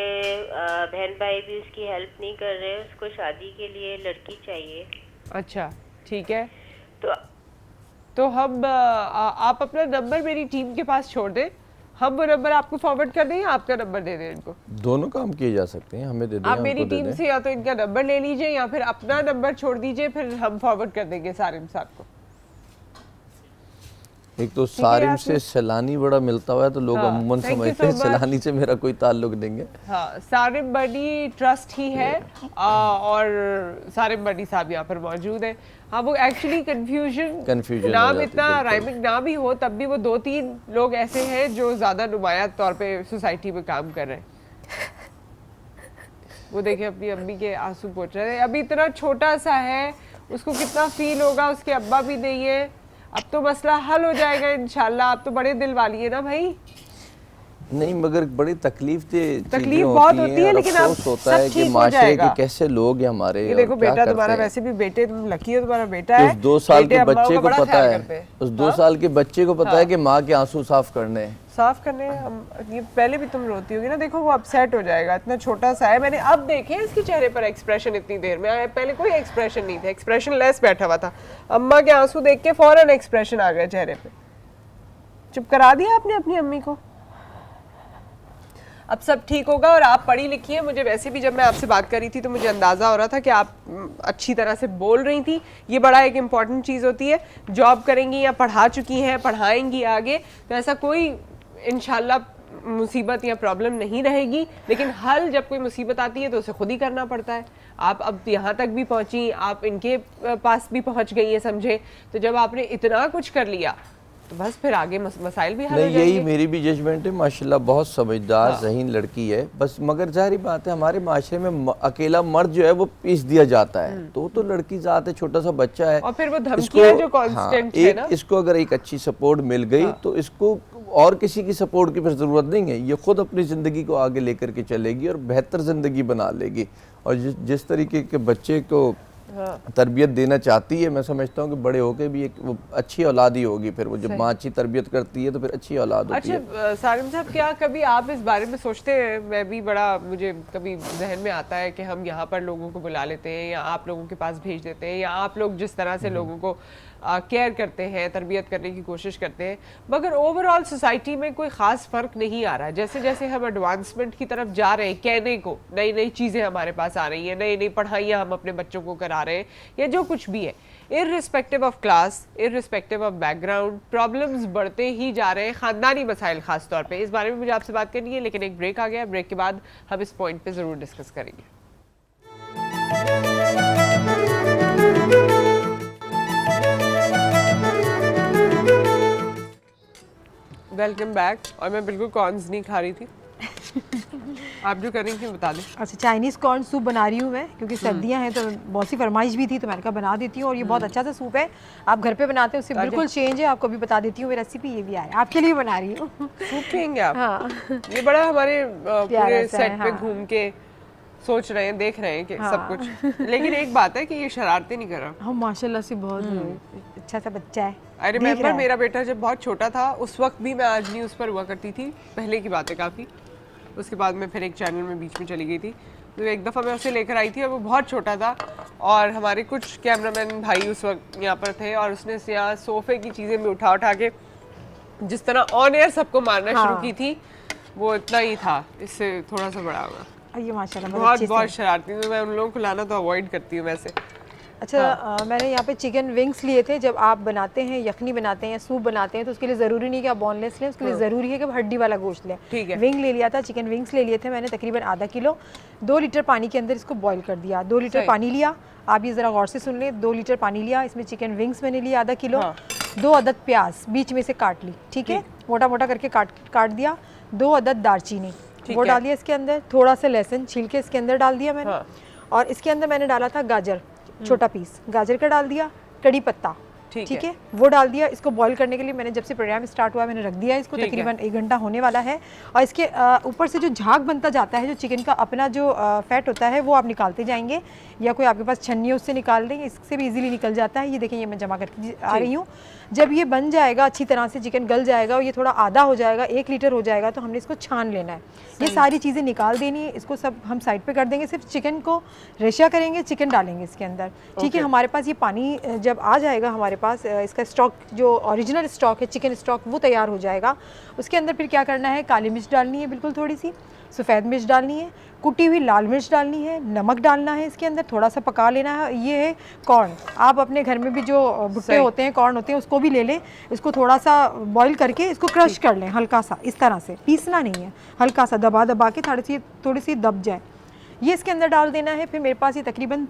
बहन भाई भी उसकी हेल्प नहीं कर रहे हैं। उसको शादी के लिए लड़की चाहिए। अच्छा, ठीक है। तो हम आप अपना नंबर मेरी टीम के पास छोड़ दें, हम वो नंबर आपको फॉरवर्ड कर दें या आपका नंबर दे दें इनको? दोनों काम किए जा सकते हैं, हमें दे दें, आप मेरी उनको दे टीम दें। से या तो इनका नंबर ले लीजिए या फिर अपना नंबर छोड़ दीजिए, फिर हम फॉरवर्ड कर देंगे सारिम साहब को। एक तो सारिम से सैलानी बड़ा मिलता हुआ है, तो लोग हाँ, अमूमन thank you समझते हैं so much। सैलानी से मेरा कोई ताल्लुक नहीं है। हाँ, सारिम बड़ी ट्रस्ट ही है और सारिम बड़ी साहब यहाँ पर मौजूद है। हाँ, वो एक्चुअली कंफ्यूजन हो नाम जाती है, इतना बिल्कुल। राइमिंग ना भी हो, तब भी वो 2-3 लोग ऐसे हैं जो ज़्यादा नुमाया तौर पे सोसाइटी में काम कर रहे हैं। वो देखे अपनी अम्मी के आंसू पोंछ रहे हैं। अभी इतना छोटा सा है, उसको कितना फील होगा, उसके अब्बा भी नहीं है। अब तो मसला हल हो जाएगा इंशाल्लाह। आप तो बड़े दिल वाली है ना भाई। नहीं, मगर बड़ी तकलीफ बहुत होती है, लेकिन अब होता है कि माशरे के कैसे लोग हैं हमारे। ये देखो बेटा तुम्हारा, वैसे भी बेटे, तुम लकी हो, तुम्हारा बेटा है। उस 2 साल के बच्चे को पता है, उस 2 साल के बच्चे को पता है कि माँ के आंसू साफ करने हैं। साफ करने हम ये पहले भी तुम रोती होगी ना, देखो वो अपसेट हो जाएगा, इतना छोटा सा है। मैंने अब देखे इसके चेहरे पर एक्सप्रेशन इतनी देर में, पहले कोई एक्सप्रेशन नहीं था, एक्सप्रेशन लेस बैठा हुआ था। अम्मा के आंसू देख के फौरन एक्सप्रेशन आ गया चेहरे पे। चुप करा दिया आपने अपनी अम्मी को। अब सब ठीक होगा और आप पढ़ी लिखी हैं। मुझे वैसे भी जब मैं आपसे बात कर रही थी तो मुझे अंदाज़ा हो रहा था कि आप अच्छी तरह से बोल रही थी। ये बड़ा एक इम्पॉर्टेंट चीज़ होती है। जॉब करेंगी या पढ़ा चुकी हैं, पढ़ाएंगी आगे, तो ऐसा कोई इंशाल्लाह मुसीबत या प्रॉब्लम नहीं रहेगी। लेकिन हल जब कोई मुसीबत आती है तो उसे खुद ही करना पड़ता है। आप अब यहाँ तक भी पहुँची, आप इनके पास भी पहुँच गई हैं, समझे। तो जब आपने इतना कुछ कर लिया तो बस फिर आगे मसाइल भी हल हो नहीं, जाएंगे। यही मेरी भी जजमेंट है। माशाल्लाह बहुत समझदार ज़हीन लड़की है। बस मगर जाहिर बात है, हमारे माशरे में अकेला मर्द जो है वो पीस दिया जाता है। तो लड़की ज़ात है, छोटा सा बच्चा है, और फिर वो धमकियां जो कांस्टेंट है ना, इसको अगर एक अच्छी सपोर्ट मिल गई तो इसको और किसी की सपोर्ट की फिर ज़रूरत नहीं है। ये खुद अपनी ज़िंदगी को आगे लेकर के चलेगी और बेहतर ज़िंदगी बना लेगी। और जिस तरीके के बच्चे को तरबियत देना चाहती है, मैं समझता हूँ कि बड़े होके भी एक वो अच्छी औलाद ही होगी। फिर वो जब माँ अच्छी तरबियत करती है तो फिर अच्छी औलाद होती है। अच्छा सारिम साहब, क्या कभी आप इस बारे में सोचते हैं? मैं भी बड़ा, मुझे कभी जहन में आता है कि हम यहाँ पर लोगों को बुला लेते हैं या आप लोगों के पास भेज देते हैं, या आप लोग जिस तरह से लोगों को केयर करते हैं, तरबियत करने की कोशिश करते हैं, मगर ओवरऑल सोसाइटी में कोई ख़ास फ़र्क नहीं आ रहा। जैसे जैसे हम एडवांसमेंट की तरफ जा रहे हैं, कहने को नई नई चीज़ें हमारे पास आ रही हैं, नई नई पढ़ाइयाँ हम अपने बच्चों को करा रहे हैं, या जो कुछ भी है, irrespective of class, irrespective of background, problems बढ़ते ही जा रहे हैं, ख़ानदानी मसाइल ख़ास तौर पे। इस बारे में मुझे आपसे बात करनी है, लेकिन एक ब्रेक आ गया। ब्रेक के बाद हम इस पॉइंट पे ज़रूर डिस्कस करेंगे। Welcome back. और मैं बिल्कुल कॉर्न्स नहीं खा रही थी। आप जो कर रही थी बता दें। अच्छा, चाइनीज़ कॉर्न सूप बना रही हूँ मैं, क्योंकि सर्दियाँ हैं तो बहुत सी फरमाइश भी थी, तो मैंने कहा बना देती हूँ। और ये बहुत अच्छा सा सूप है, आप घर पे बनाते हैं उससे बिल्कुल चेंज है। आपको भी बता देती हूँ, मेरी रेसिपी ये भी आए, आपके लिए बना रही हूँ। सूप पियेंगे आप? हाँ, ये बड़ा हमारे पूरे सेट पे हाँ। घूम के सोच रहे हैं, देख रहे हैं कि सब कुछ। लेकिन एक बात है कि ये शरारतें नहीं कर रहा। हाँ, माशाल्लाह से बहुत अच्छा सा बच्चा है। आई रिमेम्बर मेरा बेटा जब बहुत छोटा था, उस वक्त भी मैं आज न्यूज़ पर हुआ करती थी, पहले की बात है काफ़ी, उसके बाद मैं फिर एक चैनल में बीच में चली गई थी। तो एक दफ़ा मैं उसे लेकर आई थी और वो बहुत छोटा था और हमारे कुछ कैमरामैन भाई उस वक्त यहाँ पर थे और उसने यहाँ सोफ़े की चीज़ें भी उठा उठा के जिस तरह ऑन एयर सबको मारना शुरू की थी, वो इतना ही था, इससे थोड़ा सा बड़ा होगा। ये माशाल्लाह बहुत शरारती हूँ मैं, उन लोगों को लाना तो अवॉइड करती हूँ वैसे। अच्छा मैंने यहाँ पे चिकन विंग्स लिए थे। जब आप बनाते हैं, यखनी बनाते हैं या सूप बनाते हैं, तो उसके लिए ज़रूरी नहीं कि आप बोनलेस लें, उसके लिए ज़रूरी है कि आप हड्डी वाला गोश्त लें। ठीक है। विंग ले लिया था, चिकन विंग्स ले लिए थे मैंने तकरीबन आधा किलो। 2 लीटर पानी के अंदर इसको बॉईल कर दिया। 2 लीटर पानी लिया, आप ये ज़रा गौर से सुन लें। 2 लीटर पानी लिया, इसमें चिकन विंग्स मैंने लिया आधा किलो। 2 अदद प्याज बीच में से काट ली, ठीक है, मोटा मोटा करके काट दिया। 2 अदद दालचीनी वो डाल दिया इसके अंदर। थोड़ा सा लहसुन छील के इसके अंदर डाल दिया मैंने। और इसके अंदर मैंने डाला था गाजर, छोटा पीस गाजर का डाल दिया। कड़ी पत्ता, ठीक है, वो डाल दिया। इसको बॉईल करने के लिए मैंने जब से प्रोग्राम स्टार्ट हुआ मैंने रख दिया इसको, तकरीबन 1 घंटा होने वाला है। और इसके ऊपर से जो झाग बनता जाता है, जो चिकन का अपना जो फैट होता है, वो आप निकालते जाएंगे या कोई आपके पास छन्नी है उससे निकाल देंगे, इससे भी इजीली निकल जाता है। ये देखें, ये मैं जमा करके आ रही हूँ। जब ये बन जाएगा अच्छी तरह से, चिकन गल जाएगा और ये थोड़ा आधा हो जाएगा, 1 लीटर हो जाएगा, तो हमने इसको छान लेना है। ये सारी चीज़ें निकाल देनी है, इसको सब हम साइड पे कर देंगे। सिर्फ चिकन को रेशा करेंगे, चिकन डालेंगे इसके अंदर, ठीक है। हमारे पास ये पानी जब आ जाएगा, हमारे पास इसका स्टॉक जो ओरिजिनल स्टॉक है, चिकन स्टॉक, वो तैयार हो जाएगा। उसके अंदर फिर क्या करना है, काली मिर्च डालनी है बिल्कुल थोड़ी सी, सफ़ेद मिर्च डालनी है, कुटी हुई लाल मिर्च डालनी है, नमक डालना है इसके अंदर, थोड़ा सा पका लेना है। ये है कॉर्न, आप अपने घर में भी जो भुट्टे होते हैं, कॉर्न होते हैं, उसको भी ले लें, इसको थोड़ा सा बॉईल करके इसको क्रश कर लें हल्का सा, इस तरह से, पीसना नहीं है, हल्का सा दबा के थोड़ी सी दब जाए, ये इसके अंदर डाल देना है। फिर मेरे पास ये तकरीबन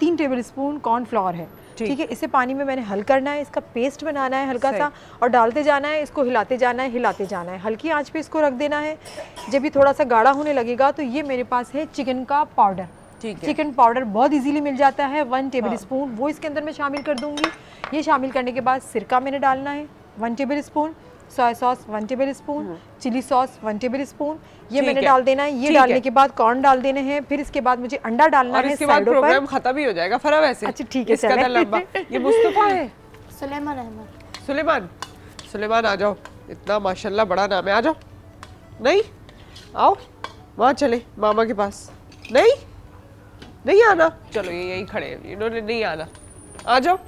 3 टेबल स्पून कॉर्नफ्लोर है, ठीक है। इसे पानी में मैंने हल करना है, इसका पेस्ट बनाना है हल्का सा, और डालते जाना है, इसको हिलाते जाना है, हिलाते जाना है, हल्की आंच पे इसको रख देना है। जब ये थोड़ा सा गाढ़ा होने लगेगा तो ये मेरे पास है चिकन का पाउडर, ठीक है। चिकन पाउडर बहुत इजीली मिल जाता है, 1 टेबल स्पून, वो इसके अंदर मैं शामिल कर दूंगी। ये शामिल करने के बाद सिरका मैंने डालना है 1 tablespoon, soya sauce 1 tablespoon, chilli sauce 1 tablespoon, ये मैंने डाल देना है। ये डालने के बाद कॉर्न डाल देने हैं। फिर इसके बाद मुझे अंडा डालना है, इसके बाद प्रोग्राम खत्म ही हो जाएगा फरा वैसे। अच्छा ठीक है, इसका लंबा। ये मुस्तफा है, सुलेमान अहमद। सुलेमान आ जाओ, इतना माशाल्लाह बड़ा नाम है, आ जाओ। नहीं आओ, वहाँ चले मामा के पास। नहीं आना, चलो ये यही खड़े हैं, इन्होंने नहीं आना, आ जाओ।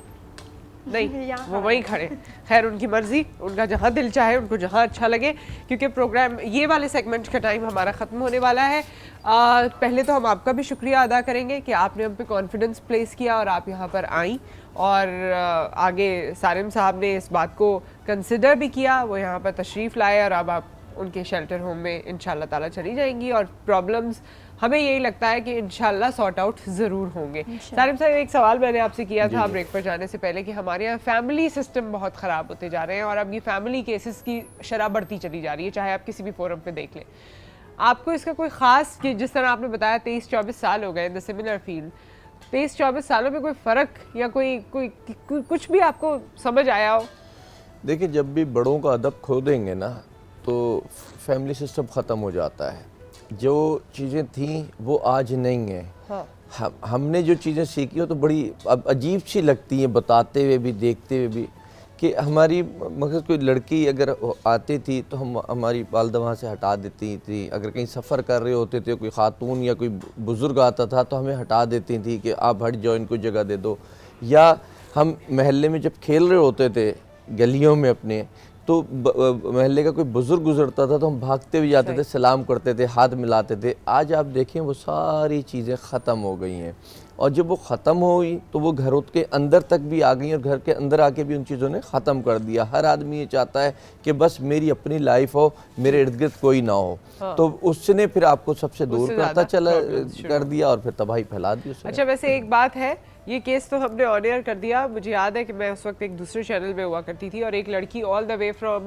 नहीं, वो वहीं खड़े। खैर उनकी मर्जी, उनका जहाँ दिल चाहे, उनको जहाँ अच्छा लगे, क्योंकि प्रोग्राम ये वाले सेगमेंट का टाइम हमारा ख़त्म होने वाला है। पहले तो हम आपका भी शुक्रिया अदा करेंगे कि आपने हम पे कॉन्फिडेंस प्लेस किया और आप यहाँ पर आई, और आगे सारिम साहब ने इस बात को कंसिडर भी किया, वो यहाँ पर तशरीफ़ लाए और अब आप उनके शेल्टर होम में इंशाल्लाह ताला चली जाएंगी। और प्रॉब्लम्स हमें यही लगता है कि इंशाल्लाह सॉर्ट आउट ज़रूर होंगे। सारिम साहब, एक सवाल मैंने आपसे किया था ब्रेक पर जाने से पहले कि हमारे यहाँ फैमिली सिस्टम बहुत ख़राब होते जा रहे हैं और अब ये फैमिली केसेस की शरह बढ़ती चली जा रही है, चाहे आप किसी भी फोरम पे देख लें। आपको इसका कोई ख़ास, कि जिस तरह आपने बताया 23-24 साल हो गए इन द सिमिलर फील्ड, 23-24 सालों में कोई फ़र्क या कोई कुछ भी आपको समझ आया हो? देखिए, जब भी बड़ों का अदब खो देंगे ना तो फैमिली सिस्टम ख़त्म हो जाता है। जो चीज़ें थीं वो आज नहीं हैं। हमने जो चीज़ें सीखी हो तो बड़ी अब अजीब सी लगती हैं बताते हुए भी, देखते हुए भी, कि हमारी मगर कोई लड़की अगर आती थी तो हमारी वालदा वहाँ से हटा देती थी। अगर कहीं सफ़र कर रहे होते थे, कोई ख़ातून या कोई बुज़ुर्ग आता था तो हमें हटा देती थी कि आप हट जाओ, इनको जगह दे दो। या हम महल्ले में जब खेल रहे होते थे गलियों में अपने, तो महल्ले का कोई बुज़ुर्ग गुजरता था तो हम भागते हुए जाते थे, सलाम करते थे, हाथ मिलाते थे। आज आप देखें वो सारी चीज़ें ख़त्म हो गई हैं, और जब वो ख़त्म हुई तो वो घरों के अंदर तक भी आ गई और घर के अंदर आके भी उन चीज़ों ने ख़त्म कर दिया। हर आदमी ये चाहता है कि बस मेरी अपनी लाइफ हो, मेरे इर्द गिर्द कोई ना हो। तो उसने फिर आपको सबसे दूर करता चला कर दिया और फिर तबाही फैला दी उसने। अच्छा, वैसे एक बात है, ये केस तो हमने ऑन एयर कर दिया। मुझे याद है कि मैं उस वक्त एक दूसरे चैनल पे हुआ करती थी और एक लड़की all the way from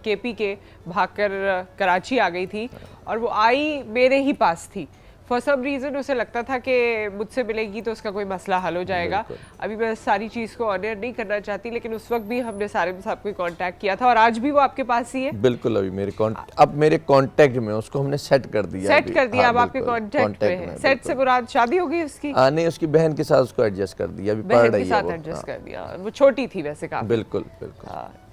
KP के भागकर कराची आ गई थी, और वो आई मेरे ही पास थी। फॉर सम रीज़न उसे लगता था कि मुझसे मिलेगी तो उसका कोई मसला हल हो जाएगा। अभी मैं सारी चीज़ को ऑन एयर नहीं करना चाहती, लेकिन उस वक्त भी हमने सारिम साहब को कांटेक्ट किया था और आज भी वो आपके पास ही है। बिल्कुल, अभी मेरे कांटेक्ट में, उसको हमने सेट कर दिया। अब आपके कांटेक्ट में है। सेट से मुराद शादी हो गई उसकी? नहीं, उसकी बहन के साथ उसको एडजस्ट कर दिया, अभी पढ़ रही है, एडजस्ट कर दिया। वो छोटी थी वैसे काफी। बिल्कुल।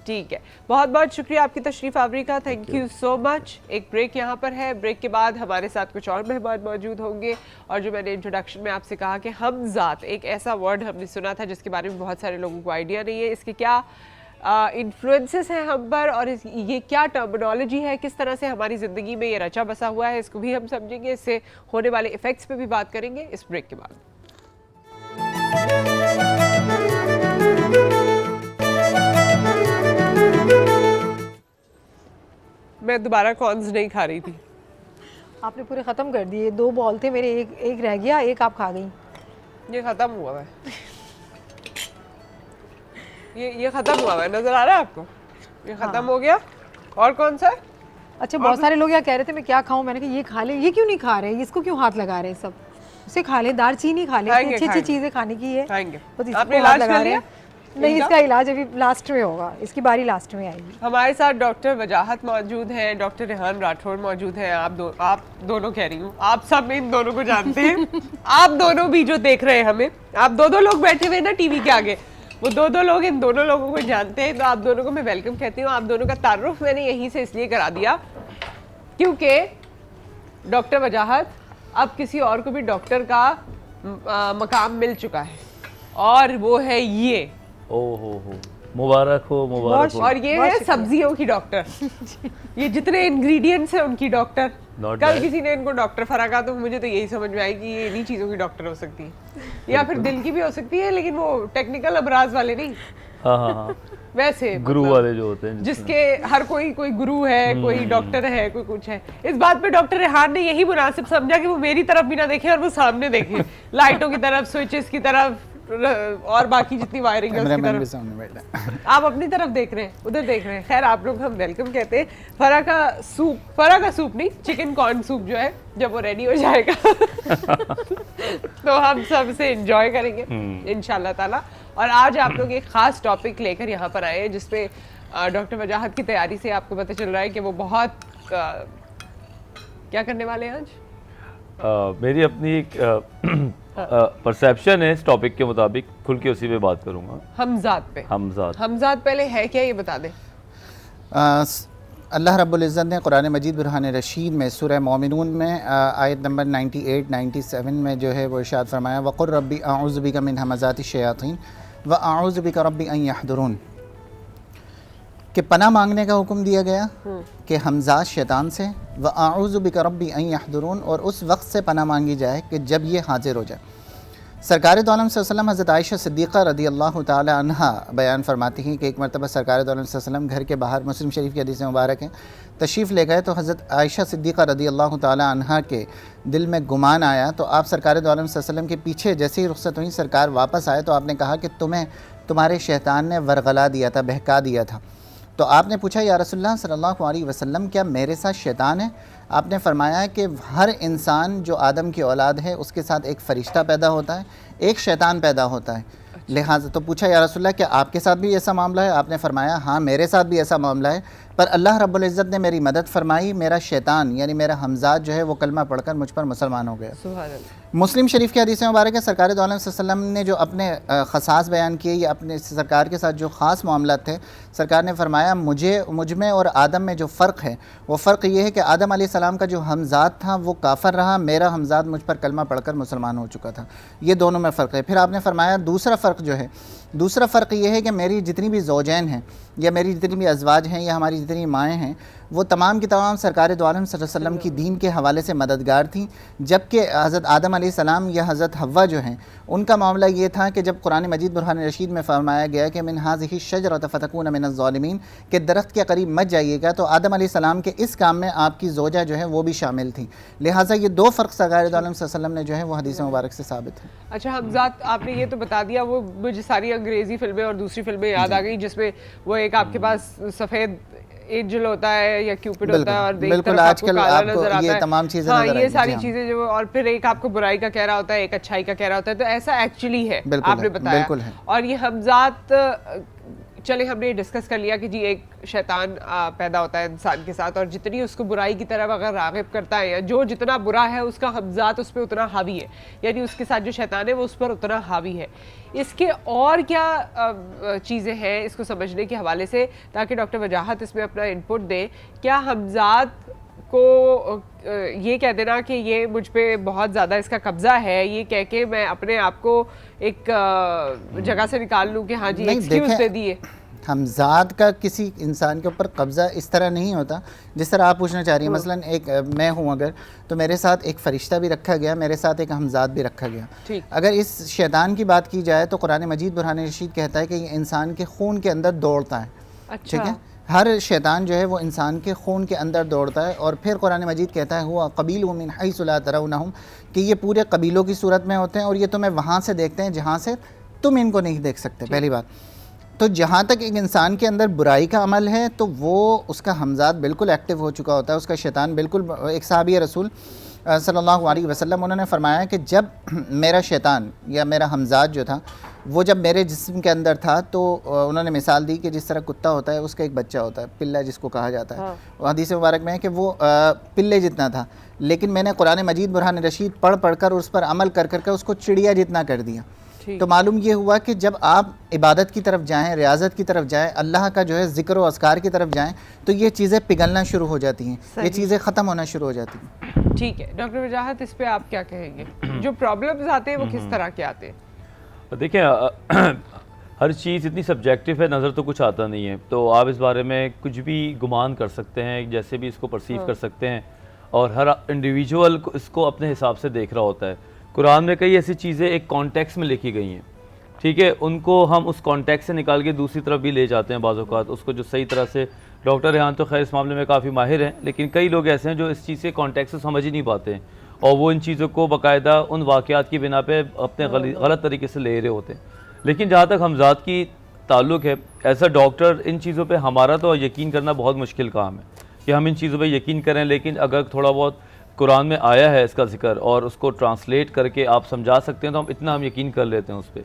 ठीक है, बहुत बहुत शुक्रिया आपकी तशरीफ़ आवरी का, थैंक यू सो मच। एक ब्रेक यहाँ पर है, ब्रेक के बाद हमारे साथ कुछ और मेहमान मौजूद होंगे। और जो मैंने इंट्रोडक्शन में आपसे कहा कि हमज़ात एक ऐसा वर्ड हमने सुना था जिसके बारे में बहुत सारे लोगों को आइडिया नहीं है, इसके क्या इन्फ्लुएंसेस हैं हम पर, और ये क्या टर्मिनोलॉजी है, किस तरह से हमारी ज़िंदगी में ये रचा बसा हुआ है, इसको भी हम समझेंगे, इससे होने वाले इफ़ेक्ट्स पे भी बात करेंगे इस ब्रेक के बाद। मैं दोबारा कॉर्न्स नहीं खा रही थी। आपने पूरे ख़त्म कर दिए, 2 बॉल थे मेरे, एक रह गया, एक आप खा गई। ये ख़त्म हुआ है, ये ख़त्म हुआ है, नज़र आ रहा है आपको? ये ख़त्म हो गया। और कौन सा है? अच्छा, बहुत सारे लोग यहाँ कह रहे थे मैं क्या खाऊं, मैंने कहा ये खा ले। ये क्यों नहीं खा रहे, इसको क्यों हाथ लगा रहे हैं सब? उसे खा ले, दालचीनी खा ले, अच्छी अच्छी चीज़ें खाने की है। आपने इलाज कर लिया? नहीं, इसका इलाज अभी लास्ट में होगा, इसकी बारी लास्ट में आएगी। हमारे साथ डॉक्टर वजाहत मौजूद हैं, डॉक्टर रेहान राठौड़ मौजूद हैं। आप दोनों कह रही हूँ, आप सब इन दोनों को जानते हैं। आप दोनों भी जो देख रहे हैं हमें, आप दो लोग बैठे हुए ना टीवी के आगे, वो दो लोग इन दोनों लोगों को जानते हैं। तो आप दोनों को मैं वेलकम कहती हूँ। आप दोनों का तारुफ मैंने यहीं से इसलिए करा दिया क्योंकि डॉक्टर वजाहत अब किसी और को भी डॉक्टर का मकाम मिल चुका है, और वो है ये। ओहो मुबारक हो, मुबारक हो। और ये है सब्जियों की डॉक्टर। ये जितने इंग्रेडिएंट्स हैं उनकी डॉक्टर। कल किसी ने इनको डॉक्टर फरा कहा तो मुझे तो यही समझ में आई कि ये इन्हीं चीज़ों की डॉक्टर हो सकती है, या फिर दिल की भी हो सकती है, लेकिन वो टेक्निकल अमराज वाले नहीं। हाँ। वैसे गुरु वाले जो होते हैं, जिसके हर कोई गुरु है, कोई डॉक्टर है, कोई कुछ है। इस बात पे डॉक्टर रेहान ने यही मुनासिब समझा कि वो मेरी तरफ भी ना देखे और वो सामने देखे, लाइटों की तरफ, स्विचेस की तरफ, और बाकी जितनी वायरिंग है उसकी तरफ। आप अपनी तरफ देख रहे हैं, उधर देख रहे हैं। खैर, आप लोग हम वेलकम कहते हैं। फरा का सूप नहीं, चिकन कॉर्न सूप जो है, जब वो रेडी हो जाएगा तो हम सब से एंजॉय करेंगे इंशाल्लाह ताला। और आज आप लोग एक खास टॉपिक लेकर यहाँ पर आए हैं जिसपे डॉक्टर वजाहत की तैयारी से आपको पता चल रहा है कि वो बहुत क्या करने वाले हैं आज। मेरी अपनी एक परसेप्शन है इस टॉपिक के मुताबिक, खुल के उसी पे बात करूंगा। हमज़ात पे। हमज़ात पहले है क्या, ये बता दें। अल्लाह रब्बुल इज़्ज़त ने कुरान मजीद बुरहान रशीद में सूरह मोमिनून में आयत नंबर 98-97 में जो है वो इरशाद फरमाया, वक़ुर रब्बी अऊज़ु बिका मिन हमज़ाति शयातीन व अऊज़ु बिका रब्बी अन यहदुरून, कि पनाह मांगने का हुक्म दिया गया कि हमज़ात शैतान से, व अऊज़ु बिका रब्बी अन यहदुरून, और उस वक्त से पनाह मांगी जाए कि जब ये हाजिर हो जाए। सरकार दो आलम सल्लल्लाहु अलैहि वसल्लम हज़रत आयशा सिद्दीक़ा रज़ियल्लाहु ताला अन्हा बयान फरमाती हैं कि एक मरतबा सरकार दो आलम सल्लल्लाहु अलैहि वसल्लम घर के बाहर, मुस्लिम शरीफ की हदीस मुबारक है, तशरीफ़ ले गए तो हज़रत आयशा सिद्दीक़ा रज़ियल्लाहु ताला अन्हा के दिल में गुमान आया। तो आप सरकार दो आलम सल्लल्लाहु अलैहि वसल्लम के पीछे जैसे ही रुख़्सत हुई, सरकार वापस आए तो आपने कहा कि तुम्हें तुम्हारे शैतान ने वरगला दिया था, बहका दिया था। तो आपने पूछा, या रसूलुल्लाह सल्लल्लाहु अलैहि वसल्लम, क्या मेरे साथ शैतान है? आपने फरमाया कि हर इंसान जो आदम की औलाद है उसके साथ एक फ़रिश्ता पैदा होता है, एक शैतान पैदा होता है। लिहाजा तो पूछा, या रसूलुल्लाह क्या आपके साथ भी ऐसा मामला है? आपने फरमाया हाँ, मेरे साथ भी ऐसा मामला है, पर अल्लाह रब्बुल इज़्ज़त ने मेरी मदद फरमाई, मेरा शैतान यानी मेरा हमज़ात जो है वो कलमा पढ़कर मुझ पर मुसलमान हो गया। सुभान अल्लाह। मुस्लिम शरीफ की हदीस मुबारक है, सरकार दो आलम सल्लल्लाहु अलैहि वसल्लम ने जो अपने ख़सास बयान किए या अपने सरकार के साथ जो ख़ास मामला थे, सरकार ने फरमाया मुझ में और आदम में जो फ़र्क है वो फ़र्क ये है कि आदम अलैहिस्सलाम का जो हमज़ात था वो काफ़र रहा, मेरा हमज़ात मुझ पर कलमा पढ़कर मुसलमान हो चुका था। ये दोनों में फ़र्क है। फिर आपने फरमाया दूसरा फ़र्क जो है, दूसरा फ़र्क ये है कि मेरी जितनी भी ज़ौजैन हैं या मेरी जितनी भी अज़वाज हैं या हमारी जितनी माएँ हैं, वो तमाम की तमाम सरकार दो आलम सल्लल्लाहु अलैहि वसल्लम की दीन के हवाले से मददगार थी। जबकि हज़रत आदम अलैहिस्सलाम या हज़रत हव्वा जो हैं, उनका मामला ये था कि जब कुरान मजीद बुरहान रशीद में फरमाया गया कि मिन हाज़िही शजरत फतकून मिनज़-ज़ालिमीन, के दरख्त के करीब मत जाइएगा, तो आदम अलैहिस्सलाम के इस काम में आपकी ज़ौजा जो है वो भी शामिल थी। लिहाजा ये दो फ़र्क सरकार दो आलम सल्लल्लाहु अलैहि वसल्लम ने जो है वो हदीस मुबारक से साबित है। अच्छा, हमज़ात आपने ये तो बता दिया, वो मुझे सारी अंग्रेज़ी फिल्में और दूसरी फिल्में याद आ गई जिसमें वो एक आपके पास सफ़ेद एंजल होता है या क्यूपिड होता है और बिल्कुल आजकल आपको ये तमाम चीज़ें हाँ, ये सारी चीज़ें जो, और फिर एक आपको बुराई का कह रहा होता है, एक अच्छाई का कह रहा होता है, तो ऐसा एक्चुअली है, आपने बताया। और ये हमज़ात चले हमने डिस्कस कर लिया कि जी एक शैतान पैदा होता है इंसान के साथ, और जितनी उसको बुराई की तरफ अगर राग़िब करता है, या जो जितना बुरा है उसका हमजात उस पर उतना हावी है, यानी उसके साथ जो शैतान है वो उस पर उतना हावी है। इसके और क्या चीज़ें हैं इसको समझने के हवाले से, ताकि डॉक्टर वजाहत इसमें अपना इनपुट दें। क्या हमजात को ये कह देना कि ये मुझ पे बहुत ज़्यादा इसका कब्ज़ा है, ये कह के मैं अपने आप को एक जगह से निकाल लूँ कि हाँ जी एक्सक्यूज़ दे दिए? हमजात का किसी इंसान के ऊपर कब्ज़ा इस तरह नहीं होता जिस तरह आप पूछना चाह रही हैं। मसलन एक मैं हूँ अगर, तो मेरे साथ एक फ़रिश्ता भी रखा गया, मेरे साथ एक हमजात भी रखा गया। अगर इस शैतान की बात की जाए तो कुरान मजीद बुरहान रशीद कहता है कि ये इंसान के खून के अंदर दौड़ता है। ठीक है, हर शैतान जो है वो इंसान के खून के अंदर दौड़ता है। और फिर कुरान मजीद कहता है हुआ कबीलुहुम मिन हैसु ला तरौनहुम, कि ये पूरे कबीलों की सूरत में होते हैं और ये तुम्हें वहाँ से देखते हैं जहाँ से तुम इनको नहीं देख सकते। पहली बात तो जहाँ तक एक इंसान के अंदर बुराई का अमल है तो वो उसका हमजात बिल्कुल एक्टिव हो चुका होता है, उसका शैतान बिल्कुल। एक सहाबी रसूल सल्लल्लाहु अलैहि वसल्लम उन्होंने फरमाया कि जब मेरा शैतान या मेरा हमजात जो था वो जब मेरे जिस्म के अंदर था तो उन्होंने मिसाल दी कि जिस तरह कुत्ता होता है उसका एक बच्चा होता है, पिल्ला जिसको कहा जाता है। हाँ। हदीस मुबारक में है कि वो पिल्ले जितना था, लेकिन मैंने कुरान मजीद बुरहान रशीद पढ़ कर उस पर अमल कर कर उसको चिड़िया जितना कर दिया। तो मालूम ये हुआ कि जब आप इबादत की तरफ जाएं, रियाजत की तरफ जाएं, अल्लाह का जो है ज़िक्र व अस्कार की तरफ जाएं, तो ये चीज़ें पिघलना शुरू हो जाती हैं, ये चीज़ें ख़त्म होना शुरू हो जाती हैं। ठीक है डॉक्टर वजाहत, इस पे आप क्या कहेंगे? जो प्रॉब्लम्स आते हैं वो किस तरह के आते हैं? देखिए हर चीज़ इतनी सब्जेक्टिव है, नज़र तो कुछ आता नहीं है, तो आप इस बारे में कुछ भी गुमान कर सकते हैं, जैसे भी इसको परसीव कर सकते हैं, और हर इंडिविजुअल को इसको अपने हिसाब से देख रहा होता है। कुरान में कई ऐसी चीज़ें एक कॉन्टेक्स्ट में लिखी गई हैं, ठीक है, उनको हम उस कॉन्टेक्स्ट से निकाल के दूसरी तरफ भी ले जाते हैं बाज़ औक़ात उसको, जो सही तरह से डॉक्टर रेहान तो खैर इस मामले में काफ़ी माहिर हैं, लेकिन कई लोग ऐसे हैं जो इस चीज़ के कॉन्टेक्स्ट से समझ ही नहीं पाते हैं, और वो इन चीज़ों को बाकायदा उन वाक़यात की बिना पे अपने गलत तरीके से ले रहे होते हैं। लेकिन जहाँ तक हमजात की ताल्लुक़ है, एज अ डॉक्टर इन चीज़ों पर हमारा तो यकीन करना बहुत मुश्किल काम है कि हम इन चीज़ों पर यकीन करें, लेकिन अगर थोड़ा बहुत कुरान में आया है इसका जिक्र और उसको ट्रांसलेट करके आप समझा सकते हैं तो हम यकीन कर लेते हैं उस पर।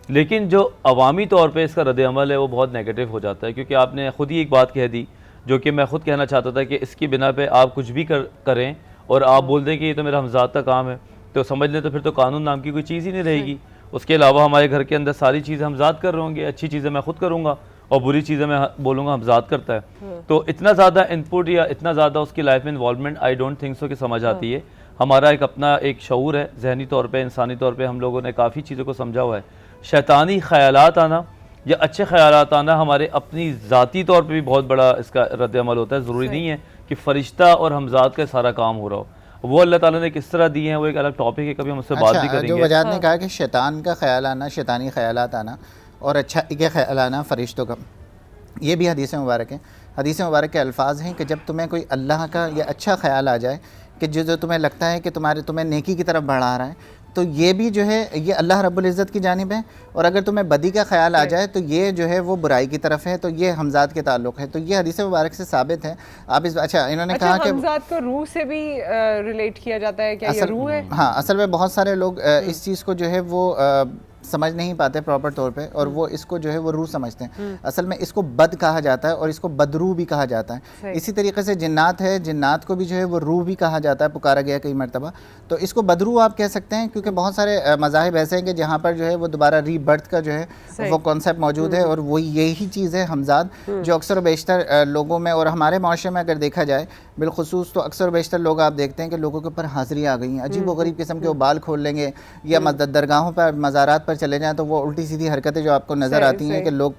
लेकिन जो अवामी तौर पे इसका रद्द अमल है वो बहुत नेगेटिव हो जाता है, क्योंकि आपने ख़ुद ही एक बात कह दी जो कि मैं ख़ुद कहना चाहता था कि इसकी बिना पे आप कुछ भी करें और आप बोल दें कि ये तो मेरा हमजात का काम है, तो समझ लें तो फिर तो कानून नाम की कोई चीज़ ही नहीं रहेगी। उसके अलावा हमारे घर के अंदर सारी चीज़ें हमजात कर रहे होंगे, अच्छी चीज़ें मैं ख़ुद करूँगा और बुरी चीज़ें मैं बोलूँगा हमजात करता है। तो इतना ज़्यादा इनपुट या इतना ज़्यादा उसकी लाइफ में involvement I don't think so कि समझ आती है। हमारा एक अपना एक शऊर है, जहनी तौर पे, इंसानी तौर पे हम लोगों ने काफ़ी चीज़ों को समझा हुआ है। शैतानी ख़यालात आना या अच्छे ख़यालात आना हमारे अपनी ज़ाती तौर पे भी बहुत बड़ा इसका रद्द अमल होता है। ज़रूरी नहीं है कि फ़रिश्ता और हमजात का सारा काम हो रहा हो, वो अल्लाह ताला ने किस तरह दिए हैं वो एक अलग टॉपिक है, कभी हम उससे बात भी करेंगे। जो वजाहत ने कहा कि शैतान का ख्याल आना, शैतानी ख़यालात आना और अच्छा के ख्याल आना फ़रिश्तों का, ये भी हदीस मुबारक है। हदीस मुबारक के अल्फाज हैं कि जब तुम्हें कोई अल्लाह का या अच्छा ख्याल आ जाए कि जो तुम्हें लगता है कि तुम्हें नेकी की तरफ बढ़ा रहा है, तो ये भी जो है ये अल्लाह रब्बुल इज़्ज़त की जानिब है। और अगर तुम्हें बदी का ख्याल आ जाए तो ये जो है वो बुराई की तरफ है, तो ये हमजात के ताल्लुक़ है। तो ये हदीस मुबारक से साबित है। आप इस इन्होंने कहा कि हमजात को रूह से भी रिलेट किया जाता है, क्या ये रूह है? हाँ, असल में बहुत सारे लोग इस चीज़ को जो है वो समझ नहीं पाते प्रॉपर तौर पे, और वो इसको जो है वो रूह समझते हैं। असल में इसको बद कहा जाता है और इसको बदरू भी कहा जाता है। इसी तरीके से जिन्नात है, जिन्नात को भी जो है वो रूह भी कहा जाता है, पुकारा गया कई मरतबा, तो इसको बदरू आप कह सकते हैं, क्योंकि बहुत सारे मज़ाहिब ऐसे हैं कि जहाँ पर जो है वो दोबारा रीबर्थ का जो है वो कॉन्सेप्ट मौजूद है, और वो यही चीज़ है हमजात, जो अक्सर बेशतर लोगों में और हमारे माशरे में अगर देखा जाए बिलखुसूस, तो अक्सर बेशतर लोग आप देखते हैं कि लोगों के ऊपर हाज़िरी आ गई हैं, अजीब व गरीब किस्म के वो बाल खोल लेंगे, या दरगाहों पर, मज़ारात पर चले जाएँ तो वो उल्टी सीधी हरकतें जो आपको नज़र आती हैं कि लोग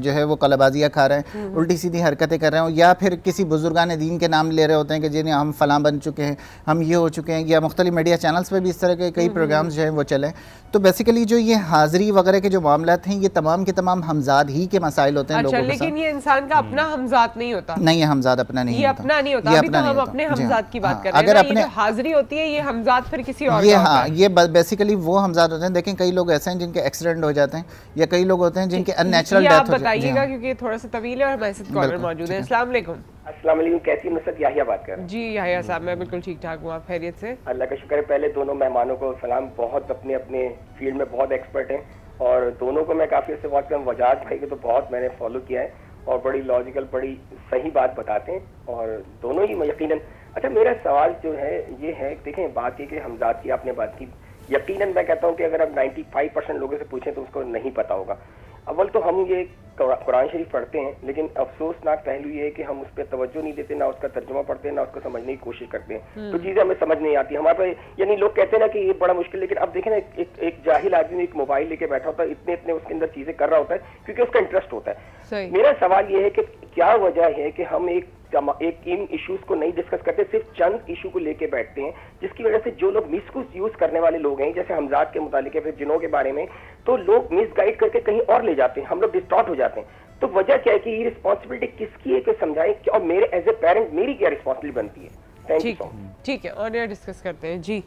जो है वो कलाबाजियाँ खा रहे हैं, उल्टी सीधी हरकतें कर रहे हो, या फिर किसी बुजुर्गान दीन के नाम ले रहे होते हैं कि जिन्हें हम फ़लाँ बन चुके हैं, हम ये हो चुके हैं, या मुख्तलिफ मीडिया चैनल्स पर भी इस तरह के कई प्रोग्राम्स जो हैं वो चले। तो बेसिकली जो ये हाज़िरी वगैरह के जो मामलात हैं, ये तमाम के तमाम हमजाद ही के मसाइल होते हैं। अच्छा, लोगों लेकिन ये इंसान का अपना हमजात नहीं होता। नहीं, ये हमजाद अपना नहीं ये अपना नहीं होता। अभी तो हम अपने हमजात की बात कर रहे हैं। अगर अपने हाज़िरी होती है, ये हमजात फिर किसी और ये, हाँ, ये बेसिकली वो हमजाद होते हैं। देखें, कई लोग ऐसे हैं जिनके एक्सीडेंट हो जाते हैं, या कई लोग होते हैं जिनके अननेचुरल डेथ हो जाती है। बताइएगा क्योंकि थोड़ा सा तवील है और हमारे कॉलर मौजूद है। अस्सलाम वालेकुम। अस्सलाम वालेकुम, कैसी नुसरत याहिया बात कर रहे हैं? जी याहिया साहब, मैं बिल्कुल ठीक ठाक हूँ, आप खैरियत से? अल्लाह का शुक्र है। पहले दोनों मेहमानों को सलाम, बहुत अपने अपने फील्ड में बहुत एक्सपर्ट हैं, और दोनों को मैं काफ़ी अच्छे वॉच कर, वजाहत भाई को तो बहुत मैंने फॉलो किया है और बड़ी लॉजिकल, बड़ी सही बात बताते हैं और दोनों ही यकीनन। अच्छा, मेरा सवाल जो है ये है, देखें बात ये कि हमजाद की आपने बात की, यकीनन मैं कहता हूँ कि अगर आप 95% लोगों से पूछें तो उसको नहीं पता होगा। अव्वल तो हम ये कुरान शरीफ पढ़ते हैं, लेकिन अफसोसनाक पहलू ये है कि हम उस पर तवज्जो नहीं देते, ना उसका तर्जुमा पढ़ते हैं, ना उसको समझने की कोशिश करते हैं। तो चीज़ें हमें समझ नहीं आती हमारे पे। यानी लोग कहते हैं ना कि ये बड़ा मुश्किल, लेकिन अब देखें ना, एक जाहिल आदमी एक मोबाइल लेके बैठा होता है, इतने उसके अंदर चीज़ें कर रहा होता है क्योंकि उसका इंटरेस्ट होता है। मेरा सवाल ये है कि क्या वजह है कि हम एक इन इश्यूज को नहीं डिस्कस करते, सिर्फ चंद इशू को लेके बैठते हैं, जिसकी वजह से जो लोग मिसयूज करने वाले लोग हैं, जैसे हमजाद के मुतालिक है, फिर जिनों के बारे में, तो लोग मिसगाइड करके कहीं और ले जाते हैं, हम लोग डिस्टॉर्ट हो जाते हैं। तो वजह क्या है कि ये रिस्पॉन्सिबिलिटी किसकी है कि समझाएं कि, और मेरे एज ए पेरेंट मेरी क्या रिस्पॉन्सिबिलिटी बनती है? Thank you so much. ठीक है, और ये डिस्कस करते हैं जी।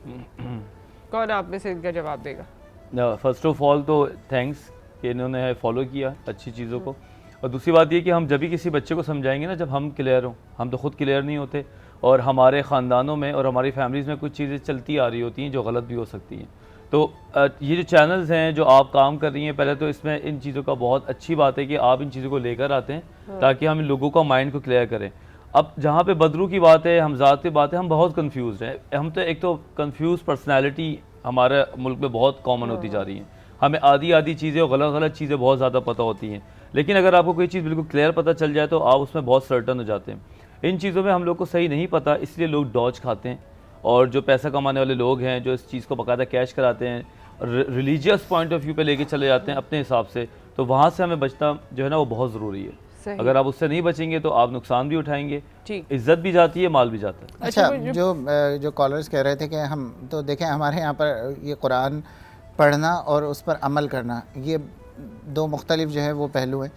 कौन आप में से इनका जवाब देगा? फर्स्ट ऑफ ऑल तो थैंक्स कि इन्होंने फॉलो किया अच्छी चीज़ों को, और दूसरी बात ये कि हम जब भी किसी बच्चे को समझाएंगे ना, जब हम क्लियर हों, हम तो ख़ुद क्लियर नहीं होते और हमारे ख़ानदानों में और हमारी फैमिलीज़ में कुछ चीज़ें चलती आ रही होती हैं जो गलत भी हो सकती हैं। तो ये जो चैनल्स हैं जो आप काम कर रही हैं, पहले तो इसमें इन चीज़ों का बहुत अच्छी बात है कि आप इन चीज़ों को लेकर आते हैं ताकि हम इन लोगों का माइंड को क्लियर करें। अब जहाँ पे बदरू की बात है, हमजाद की बात है, हम बहुत कंफ्यूज हैं। हम तो एक तो कंफ्यूज पर्सनैलिटी हमारे मुल्क में बहुत कॉमन होती जा रही है। हमें आधी चीज़ें और गलत चीज़ें बहुत ज़्यादा पता होती हैं, लेकिन अगर आपको कोई चीज़ बिल्कुल क्लियर पता चल जाए तो आप उसमें बहुत सर्टन हो जाते हैं। इन चीज़ों में हम लोग को सही नहीं पता, इसलिए लोग डॉज खाते हैं, और जो पैसा कमाने वाले लोग हैं जो इस चीज़ को बाकायदा कैश कराते हैं, रिलीजियस पॉइंट ऑफ व्यू पे लेके चले जाते हैं अपने हिसाब से, तो वहाँ से हमें बचना जो है ना वो बहुत ज़रूरी है। अगर आप उससे नहीं बचेंगे तो आप नुकसान भी उठाएंगे, इज्जत भी जाती है, माल भी जाता है। अच्छा, जो कॉलर्स कह रहे थे कि हम तो देखें हमारे यहाँ पर ये कुरान पढ़ना और उस पर अमल करना, ये दो मुख्तलिफ जो है वो पहलू हैं।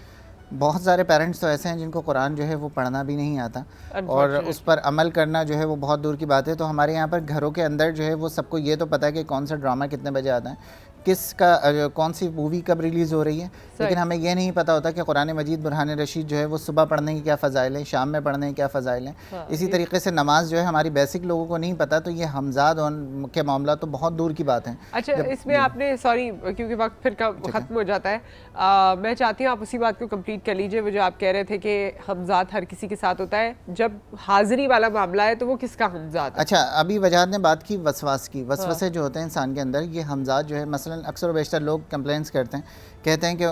बहुत सारे पेरेंट्स तो ऐसे हैं जिनको कुरान जो है वो पढ़ना भी नहीं आता और उस पर अमल करना जो है वो बहुत दूर की बात है। तो हमारे यहाँ पर घरों के अंदर जो है वो सबको ये तो पता है कि कौन सा ड्रामा कितने बजे आता है, किसका कौन सी मूवी कब रिलीज़ हो रही है, लेकिन हमें यह नहीं पता होता कि कुरान मजीद बुरहान रशीद जो है वो सुबह पढ़ने की क्या फ़ज़ाइल है, शाम में पढ़ने की क्या फ़ज़ाइल है। इसी तरीके से नमाज जो है हमारी बेसिक लोगों को नहीं पता, तो ये हमजाद के मामला तो बहुत दूर की बात है। अच्छा, इसमें आपने सॉरी क्योंकि वक्त फिर ख़त्म हो जाता है, मैं चाहती हूँ आप उसी बात को कंप्लीट कर लीजिए। वो जो आप कह रहे थे कि हमजाद हर किसी के साथ होता है, जब हाज़िरी वाला मामला है तो वो किसका हमजाद है? अच्छा, अभी वजाहत ने बात की वसवास की, वसवसे जो होते हैं इंसान के अंदर, ये हमजाद जो है मसलन अक्सर बेशतर लोग कंप्लेंट्स करते हैं, कहते हैं कि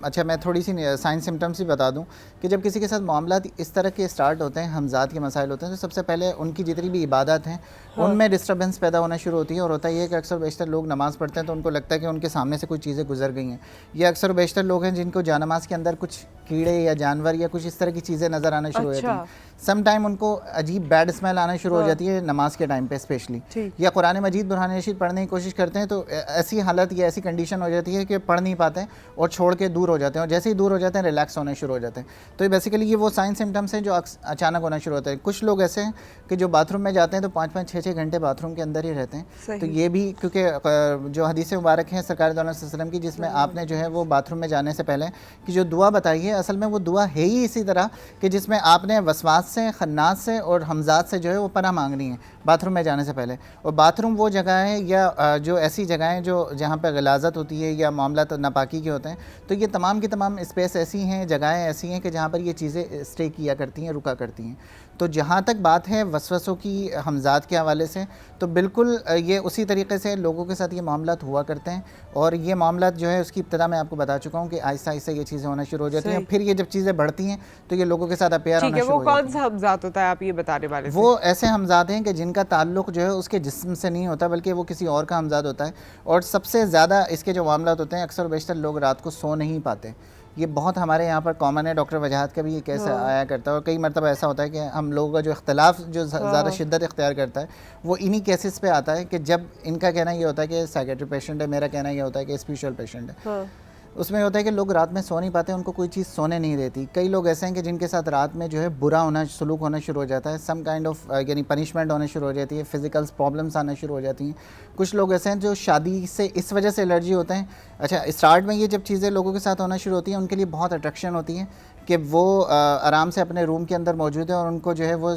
अच्छा मैं थोड़ी सी साइन सिम्टम्स भी बता दूं कि जब किसी के साथ मामला इस तरह के स्टार्ट होते हैं, हमजाद के मसाइल होते हैं, तो सबसे पहले उनकी जितनी भी इबादत हैं उनमें डिस्टर्बेंस पैदा होना शुरू होती है। और होता ये कि अक्सर बेशतर लोग नमाज़ पढ़ते हैं तो उनको लगता है कि उनके सामने से कुछ चीज़ें गुजर गई हैं। ये अक्सर बेशतर लोग हैं जिनको जानमाज़ के अंदर कुछ कीड़े या जानवर या कुछ इस तरह की चीज़ें नज़र आना शुरू हो जाती हैं। सम टाइम उनको अजीब बैड स्मेल आना शुरू हो जाती है नमाज के टाइम पे स्पेशली, या कुरान मजीद बुरहान रशीद पढ़ने की कोशिश करते हैं तो ऐसी हालत या ऐसी कंडीशन हो जाती है कि पढ़ नहीं पाते हैं और छोड़ के दूर हो जाते हैं, और जैसे ही दूर हो जाते हैं रिलैक्स होने शुरू हो जाते हैं। तो ये बेसिकली ये वो साइन सिम्टम्स हैं जो अचानक होना शुरू होते हैं। कुछ लोग ऐसे हैं कि जो बाथरूम में जाते हैं तो 5-5, 6-6 घंटे बाथरूम के अंदर ही रहते हैं। तो ये भी क्योंकि जो हदीस मुबारक हैं सरकार दो अलैहि वसल्लम की, जिसमें आपने जो है वो बाथरूम में जाने से पहले कि जो दुआ बताई है, असल में वो दुआ है ही इसी तरह कि जिसमें आपने वसवास से, खन्नास से और हमजाद से जो है वो पनाह मांगनी है बाथरूम में जाने से पहले। और बाथरूम वो जगह है या जो ऐसी जगहें जो जहाँ पर गलाजत होती है या मामला तो नापाकी के होते हैं, तो ये तमाम की तमाम स्पेस ऐसी हैं, जगहें ऐसी हैं कि जहाँ पर ये चीज़ें स्टे किया करती हैं, रुका करती हैं। तो जहाँ तक बात है वसवसों की हमजाद के हवाले से, तो बिल्कुल ये उसी तरीके से लोगों के साथ ये मामला हुआ करते हैं। और ये मामला जो है उसकी इब्तिदा मैं आपको बता चुका हूँ कि आहिस्ता आहिस्ता ये चीज़ें होना शुरू हो जाती हैं। फिर ये जब चीज़ें बढ़ती हैं तो ये लोगों के साथ अपेयर होना शुरू हो जाता है। वो कौन सा हमजाद होता है आप ये बताने वाले? वो ऐसे हमजाद हैं कि जिनका ताल्लुक़ जो है उसके जिस्म से नहीं होता बल्कि वो किसी और का हमजाद होता है। और सबसे ज़्यादा इसके जो मामला होते हैं, अक्सर बेशतर लोग रात को सो नहीं पाते। ये बहुत हमारे यहाँ पर कॉमन है। डॉक्टर वजाहत का भी ये केस आया करता है और कई मरतबा ऐसा होता है कि हम लोगों का जो इख्तलाफ जो ज़्यादा शिद्दत इख्तियार करता है वो इन्हीं केसेस पे आता है कि जब इनका कहना ये होता है कि साइकेट्री पेशेंट है, मेरा कहना ये होता है कि स्पिरिचुअल पेशेंट है। उसमें होता है कि लोग रात में सो नहीं पाते, उनको कोई चीज़ सोने नहीं देती। कई लोग ऐसे हैं कि जिनके साथ रात में जो है बुरा होना, सलूक होना शुरू हो जाता है, सम काइंड ऑफ यानी पनिशमेंट होना शुरू हो जाती है, फिजिकल प्रॉब्लम्स आना शुरू हो जाती हैं। कुछ लोग ऐसे हैं जो शादी से इस वजह से एलर्जी होते हैं। अच्छा, स्टार्ट में ये जब चीज़ें लोगों के साथ होना शुरू होती हैं उनके लिए बहुत अट्रैक्शन होती है कि वो आराम से अपने रूम के अंदर मौजूद है और उनको जो है वो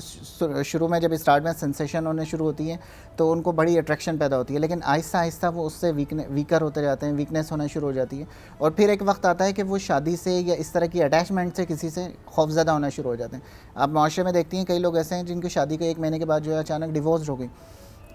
शुरू में जब स्टार्ट में सेंसेशन होने शुरू होती है तो उनको बड़ी अट्रैक्शन पैदा होती है, लेकिन आहिस्ता आहिस्ता वो उससे वीकर होते जाते हैं, वीकनेस होना शुरू हो जाती है और फिर एक वक्त आता है कि वो शादी से या इस तरह की अटैचमेंट से किसी से खौफज़दा होना शुरू हो जाते हैं। आप माशरे में देखती हैं कई लोग ऐसे हैं जिनकी शादी के 1 महीने के बाद जो है अचानक डिवोर्स हो गई,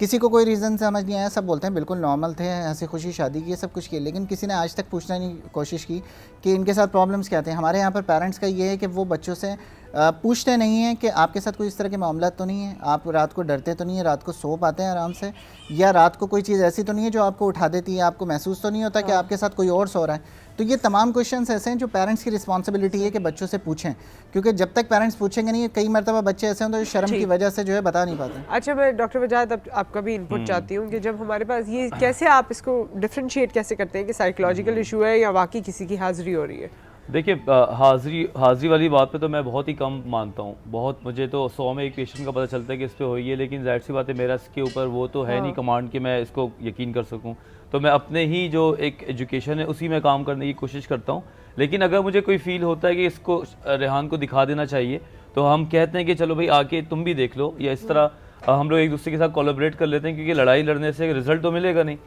किसी को कोई रीज़न समझ नहीं आया, सब बोलते हैं बिल्कुल नॉर्मल थे, हंसी खुशी शादी की, सब कुछ किया, लेकिन किसी ने आज तक पूछना नहीं कोशिश की कि इनके साथ प्रॉब्लम्स क्या थे। हमारे यहाँ पर पेरेंट्स का ये है कि वो बच्चों से पूछते नहीं हैं कि आपके साथ कोई इस तरह के मामला तो नहीं है, आप रात को डरते तो नहीं है, रात को सो पाते हैं आराम से, या रात को कोई चीज़ ऐसी तो नहीं है जो आपको उठा देती है, आपको महसूस तो नहीं होता कि आपके साथ कोई और सो रहा है। तो ये तमाम क्वेश्चंस ऐसे हैं जो पेरेंट्स की रिस्पॉन्सिबिलिटी है कि बच्चों से पूछें, क्योंकि जब तक पेरेंट्स पूछेंगे नहीं, कई मरतबा बच्चे ऐसे होते हैं जो शर्म की वजह से जो है बता नहीं पाते। अच्छा, मैं डॉक्टर वजाहत आपका भी इनपुट चाहती हूँ कि जब हमारे पास ये कैसे आप इसको डिफ्रेंशिएट कैसे करते हैं कि साइकोलॉजिकल इशू है या वाकई किसी की हाजिरी हो रही है? देखिए, हाज़िरी वाली बात पे तो मैं बहुत ही कम मानता हूँ। बहुत, मुझे तो 100 में एक पेशेंट का पता चलता है कि इस पे हुई है, लेकिन जाहिर सी बात है मेरा इसके ऊपर वो तो है नहीं कमांड कि मैं इसको यकीन कर सकूँ। तो मैं अपने ही जो एक एजुकेशन है उसी में काम करने की कोशिश करता हूँ। लेकिन अगर मुझे कोई फील होता है कि इसको रेहान को दिखा देना चाहिए तो हम कहते हैं कि चलो भाई आके तुम भी देख लो, या इस तरह हम लोग एक दूसरे के साथ कोलैबोरेट कर लेते हैं, क्योंकि लड़ाई लड़ने से रिजल्ट तो मिलेगा नहीं।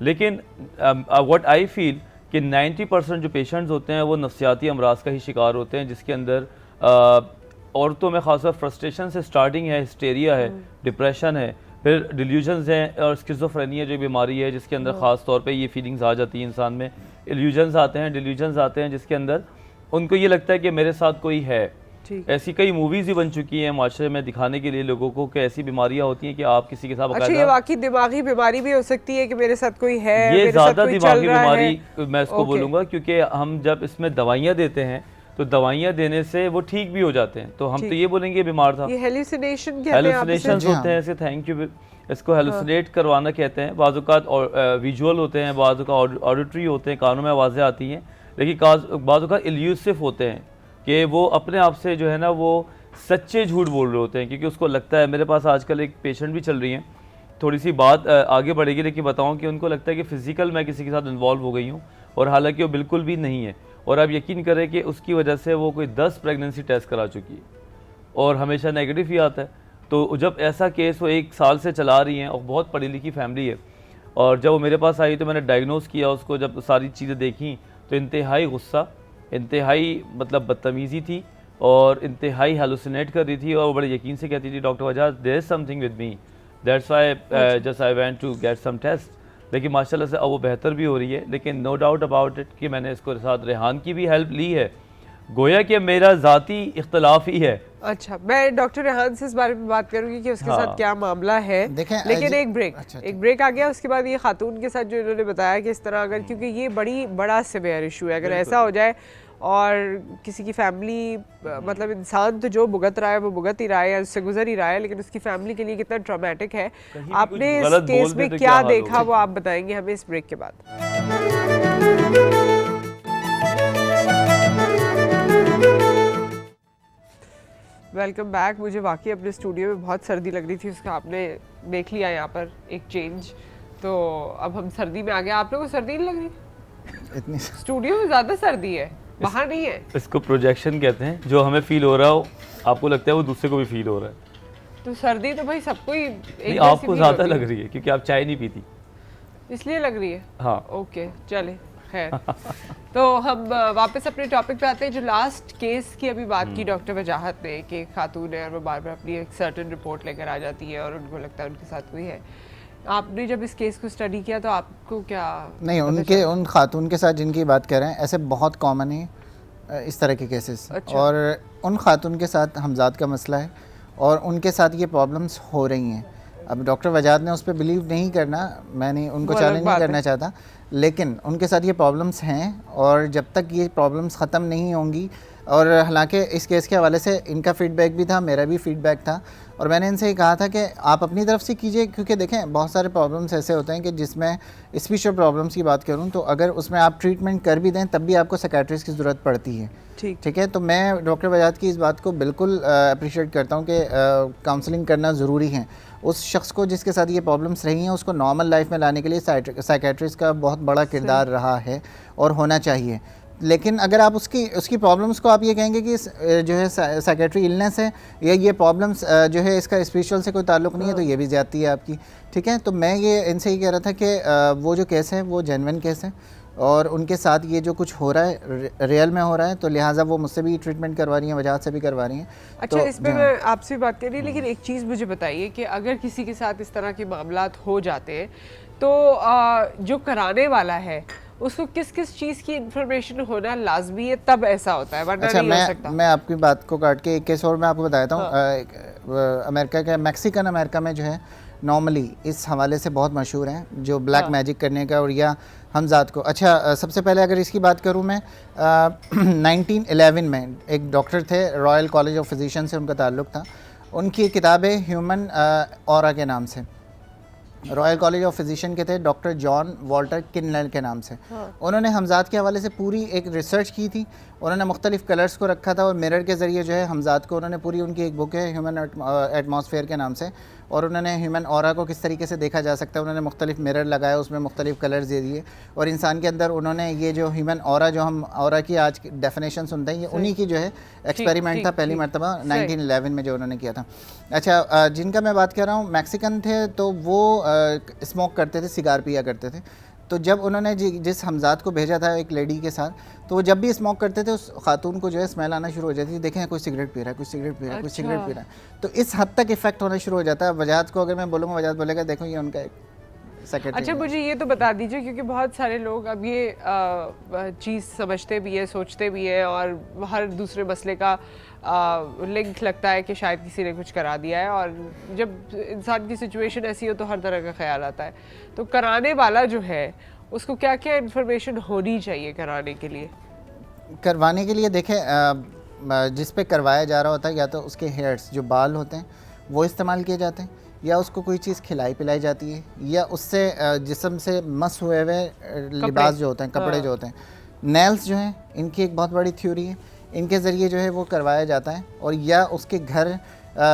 लेकिन व्हाट आई फील कि 90% जो पेशेंट्स होते हैं वो नफ्सियाती अमराज का ही शिकार होते हैं, जिसके अंदर औरतों में खासकर फ्रस्ट्रेशन से स्टार्टिंग है, हिस्टेरिया है, डिप्रेशन है, फिर डिल्यूजन्स हैं और स्किज़ोफ्रेनिया जो बीमारी है जिसके अंदर ख़ास तौर पे ये फीलिंग्स आ जाती हैं इंसान में। इल्यूजन्स आते हैं, डिल्यूजन्स आते हैं जिसके अंदर उनको ये लगता है कि मेरे साथ कोई है। ऐसी कई मूवीज़ भी बन चुकी हैं माशरे में दिखाने के लिए लोगों को कि ऐसी बीमारियां होती हैं कि आप किसी के साथ अच्छा, ये वाकई दिमागी बीमारी भी हो सकती है कि मेरे साथ कोई है, ये ज़्यादा दिमागी बीमारी मैं इसको बोलूँगा, क्योंकि हम जब इसमें दवाइयाँ देते हैं तो दवाइयाँ देने से वो ठीक भी हो जाते हैं, तो हम तो ये बोलेंगे बीमार था। ये हेलुसिनेशन होते हैं, ऐसे थैंक यू, इसको हेलुसिनेट करवाना कहते हैं। बाज़-औक़ात विजुअल होते हैं, बाज़-औक़ात ऑडिटरी होते हैं, कानों में आवाज़ें आती हैं, लेकिन बाज़-औक़ात इल्यूसिव होते हैं कि वो अपने आप से जो है ना वो सच्चे झूठ बोल रहे होते हैं, क्योंकि उसको लगता है। मेरे पास आजकल एक पेशेंट भी चल रही हैं, थोड़ी सी बात आगे बढ़ेगी लेकिन बताऊं कि उनको लगता है कि फ़िज़िकल मैं किसी के साथ इन्वॉल्व हो गई हूं, और हालांकि वो बिल्कुल भी नहीं है। और आप यकीन करें कि उसकी वजह से वो कोई 10 प्रेगनेंसी टेस्ट करा चुकी है और हमेशा नेगेटिव ही आता है। तो जब ऐसा केस वो 1 साल से चला रही हैं और बहुत पढ़ी लिखी फैमिली है, और जब वो मेरे पास आई तो मैंने डायग्नोस किया उसको, जब सारी चीज़ें देखी तो इंतहाई गुस्सा, इंतहाई मतलब बदतमीज़ी थी और इंतहाई हेलुसिनेट कर रही थी, और बड़े यकीन से कहती थी doctor Wajahat there is something with me, that's why just I went to get some test. लेकिन माशाल्लाह से अब वो बेहतर भी हो रही है। लेकिन नो डाउट अबाउट इट कि मैंने इसको साथ रेहान की भी हेल्प ली है, गोया कि मेरा ज़ाती इख्तलाफ ही है। अच्छा, मैं डॉक्टर रेहान से इस बारे में बात करूंगी कि उसके साथ क्या मामला है, लेकिन एक ब्रेक आ गया। उसके बाद ये खातून के साथ जो इन्होंने बताया कि इस तरह अगर, क्योंकि ये बड़ा सिवियर इशू है, अगर ऐसा हो जाए और किसी की फैमिली, मतलब इंसान तो जो भुगत रहा है वो भुगत ही रहा है या उससे गुजर ही रहा है, लेकिन उसकी फैमिली के लिए कितना ट्रॉमेटिक है। आपने इस केस में क्या देखा वो आप बताएंगे हमें इस ब्रेक के बाद। Welcome back. मुझे वाकई अपने स्टूडियो में बहुत सर्दी लग रही थी, उसका आपने देख लिया यहाँ पर एक चेंज। तो अब हम सर्दी में आ गए। आप लोगों को सर्दी नहीं लग रही? इतनी स्टूडियो में ज़्यादा सर्दी है, बाहर नहीं है। इसको प्रोजेक्शन कहते हैं, जो हमें फील हो रहा हो आपको लगता है वो दूसरे को भी फील हो रहा है। तो सर्दी तो भाई सबको ही नहीं, आपको ज़्यादा लग रही है क्योंकि आप चाय नहीं पीती, इसलिए लग रही है। हाँ, ओके, चले खैर। तो हम वापस अपने टॉपिक पे आते हैं। जो लास्ट केस की अभी बात की डॉक्टर वजाहत ने कि खातून है और वो बार बार अपनी एक सर्टेन रिपोर्ट लेकर आ जाती है और उनको लगता है उनके साथ कोई है। आपने जब इस केस को स्टडी किया तो आपको क्या नहीं, उन खातून के साथ जिनकी बात कर रहे हैं ऐसे बहुत कॉमन है इस तरह के केसेस। अच्छा। और उन खातून के साथ हमजाद का मसला है और उनके साथ ये प्रॉब्लम्स हो रही हैं। अब डॉक्टर वजाहत ने उस पर बिलीव नहीं करना, मैं नहीं उनको चैलेंज नहीं करना चाहता, लेकिन उनके साथ ये प्रॉब्लम्स हैं और जब तक ये प्रॉब्लम्स ख़त्म नहीं होंगी, और हालांकि इस केस के हवाले से इनका फ़ीडबैक भी था, मेरा भी फ़ीडबैक था, और मैंने इनसे ये कहा था कि आप अपनी तरफ से कीजिए, क्योंकि देखें बहुत सारे प्रॉब्लम्स ऐसे होते हैं कि जिसमें स्पीच प्रॉब्लम्स की बात करूं तो अगर उसमें आप ट्रीटमेंट कर भी दें तब भी आपको साइकियाट्रिस्ट की ज़रूरत पड़ती है। ठीक है। तो मैं डॉक्टर वजाहत की इस बात को बिल्कुल अप्रिशिएट करता हूँ कि काउंसलिंग करना ज़रूरी है। उस शख्स को जिसके साथ ये प्रॉब्लम्स रही हैं उसको नॉर्मल लाइफ में लाने के लिए साइकियाट्रिस्ट का बहुत बड़ा किरदार रहा है और होना चाहिए। लेकिन अगर आप उसकी प्रॉब्लम्स को आप ये कहेंगे कि जो है साइकेट्री इलनेस है या ये प्रॉब्लम्स जो है इसका स्पिरिचुअल से कोई ताल्लुक़ नहीं है, तो ये भी ज़्यादती है आपकी। ठीक है, तो मैं ये इनसे ही कह रहा था कि वो जो केस है वो जेन्युइन केस है और उनके साथ ये जो कुछ हो रहा है रियल में हो रहा है, तो लिहाजा वो मुझसे भी ट्रीटमेंट करवा रही हैं, वजाहत से भी करवा रही हैं। अच्छा, इस पर मैं आपसे बात कर रही, लेकिन एक चीज़ मुझे बताइए कि अगर किसी के साथ इस तरह के मामलात हो जाते हैं तो जो कराने वाला है उसको किस किस चीज़ की इंफॉर्मेशन होना लाजमी है, तब ऐसा होता है, वरना अच्छा, नहीं हो सकता। मैं आपकी बात को काट के एक केस और मैं आपको बताता हूँ। अमेरिका के मैक्सिकन अमेरिका में जो है नॉर्मली इस हवाले से बहुत मशहूर हैं जो ब्लैक मैजिक करने का और या हमजाद को। अच्छा, सबसे पहले अगर इसकी बात करूं मैं 1911 में एक डॉक्टर थे, रॉयल कॉलेज ऑफ फिजिशियन से उनका ताल्लुक़ था। उनकी किताब है ह्यूमन ऑरा के नाम से, रॉयल कॉलेज ऑफ फिजिशियन के थे डॉक्टर जॉन वॉल्टर किनलेल के नाम से। उन्होंने हमजाद के हवाले से पूरी एक रिसर्च की थी। उन्होंने मुख्तलिफ कलर्स को रखा था और मिरर के ज़रिए जो है हमजाद को उन्होंने पूरी, उनकी एक बुक है ह्यूमन एटमॉस्फेयर के नाम से, और उन्होंने ह्यूमन ऑरा को किस तरीके से देखा जा सकता है उन्होंने मुख्तलिफ मिरर लगाए, उसमें मुख्तलिफ कलर्स दे दिए और इंसान के अंदर उन्होंने ये जो ह्यूमन ऑरा, जो हम ऑरा की आज डेफिनेशन सुनते हैं, ये उन्हीं की जो है एक्सपेरिमेंट था पहली मरतबा 1911 में जो उन्होंने किया था। अच्छा, जिनका मैं बात कर रहा हूँ मैक्सिकन थे, तो वो स्मोक करते थे, सिगार पिया करते थे। तो जब उन्होंने जिस हमजाद को भेजा था एक लेडी के साथ, तो वो जब भी स्मोक करते थे उस खातून को जो है स्मेल आना शुरू हो जाती थी, देखें कोई सिगरेट पी रहा है, कोई सिगरेट पी रहा है, कोई सिगरेट पी रहा है। तो इस हद तक इफेक्ट होना शुरू हो जाता है। वजाहत को अगर मैं बोलूँगा, वजाहत बोलेगा देखो ये उनका एक सेक्रेटरी। अच्छा, मुझे ये तो बता दीजिए, क्योंकि बहुत सारे लोग अब ये चीज़ समझते भी है, सोचते भी है और हर दूसरे मसले का लिंक लगता है कि शायद किसी ने कुछ करा दिया है, और जब इंसान की सिचुएशन ऐसी हो तो हर तरह का ख्याल आता है। तो कराने वाला जो है उसको क्या क्या इन्फॉर्मेशन होनी चाहिए कराने के लिए? करवाने के लिए देखें, जिस पे करवाया जा रहा होता है या तो उसके हेयर्स, जो बाल होते हैं वो इस्तेमाल किए जाते हैं, या उसको कोई चीज़ खिलाई पिलाई जाती है, या उससे जिस्म से मस हुए हुए लिबास जो होते हैं, कपड़े जो होते हैं, नेल्स जो हैं, इनकी एक बहुत बड़ी थ्योरी है, इनके ज़रिए जो है वो करवाया जाता है। और या उसके घर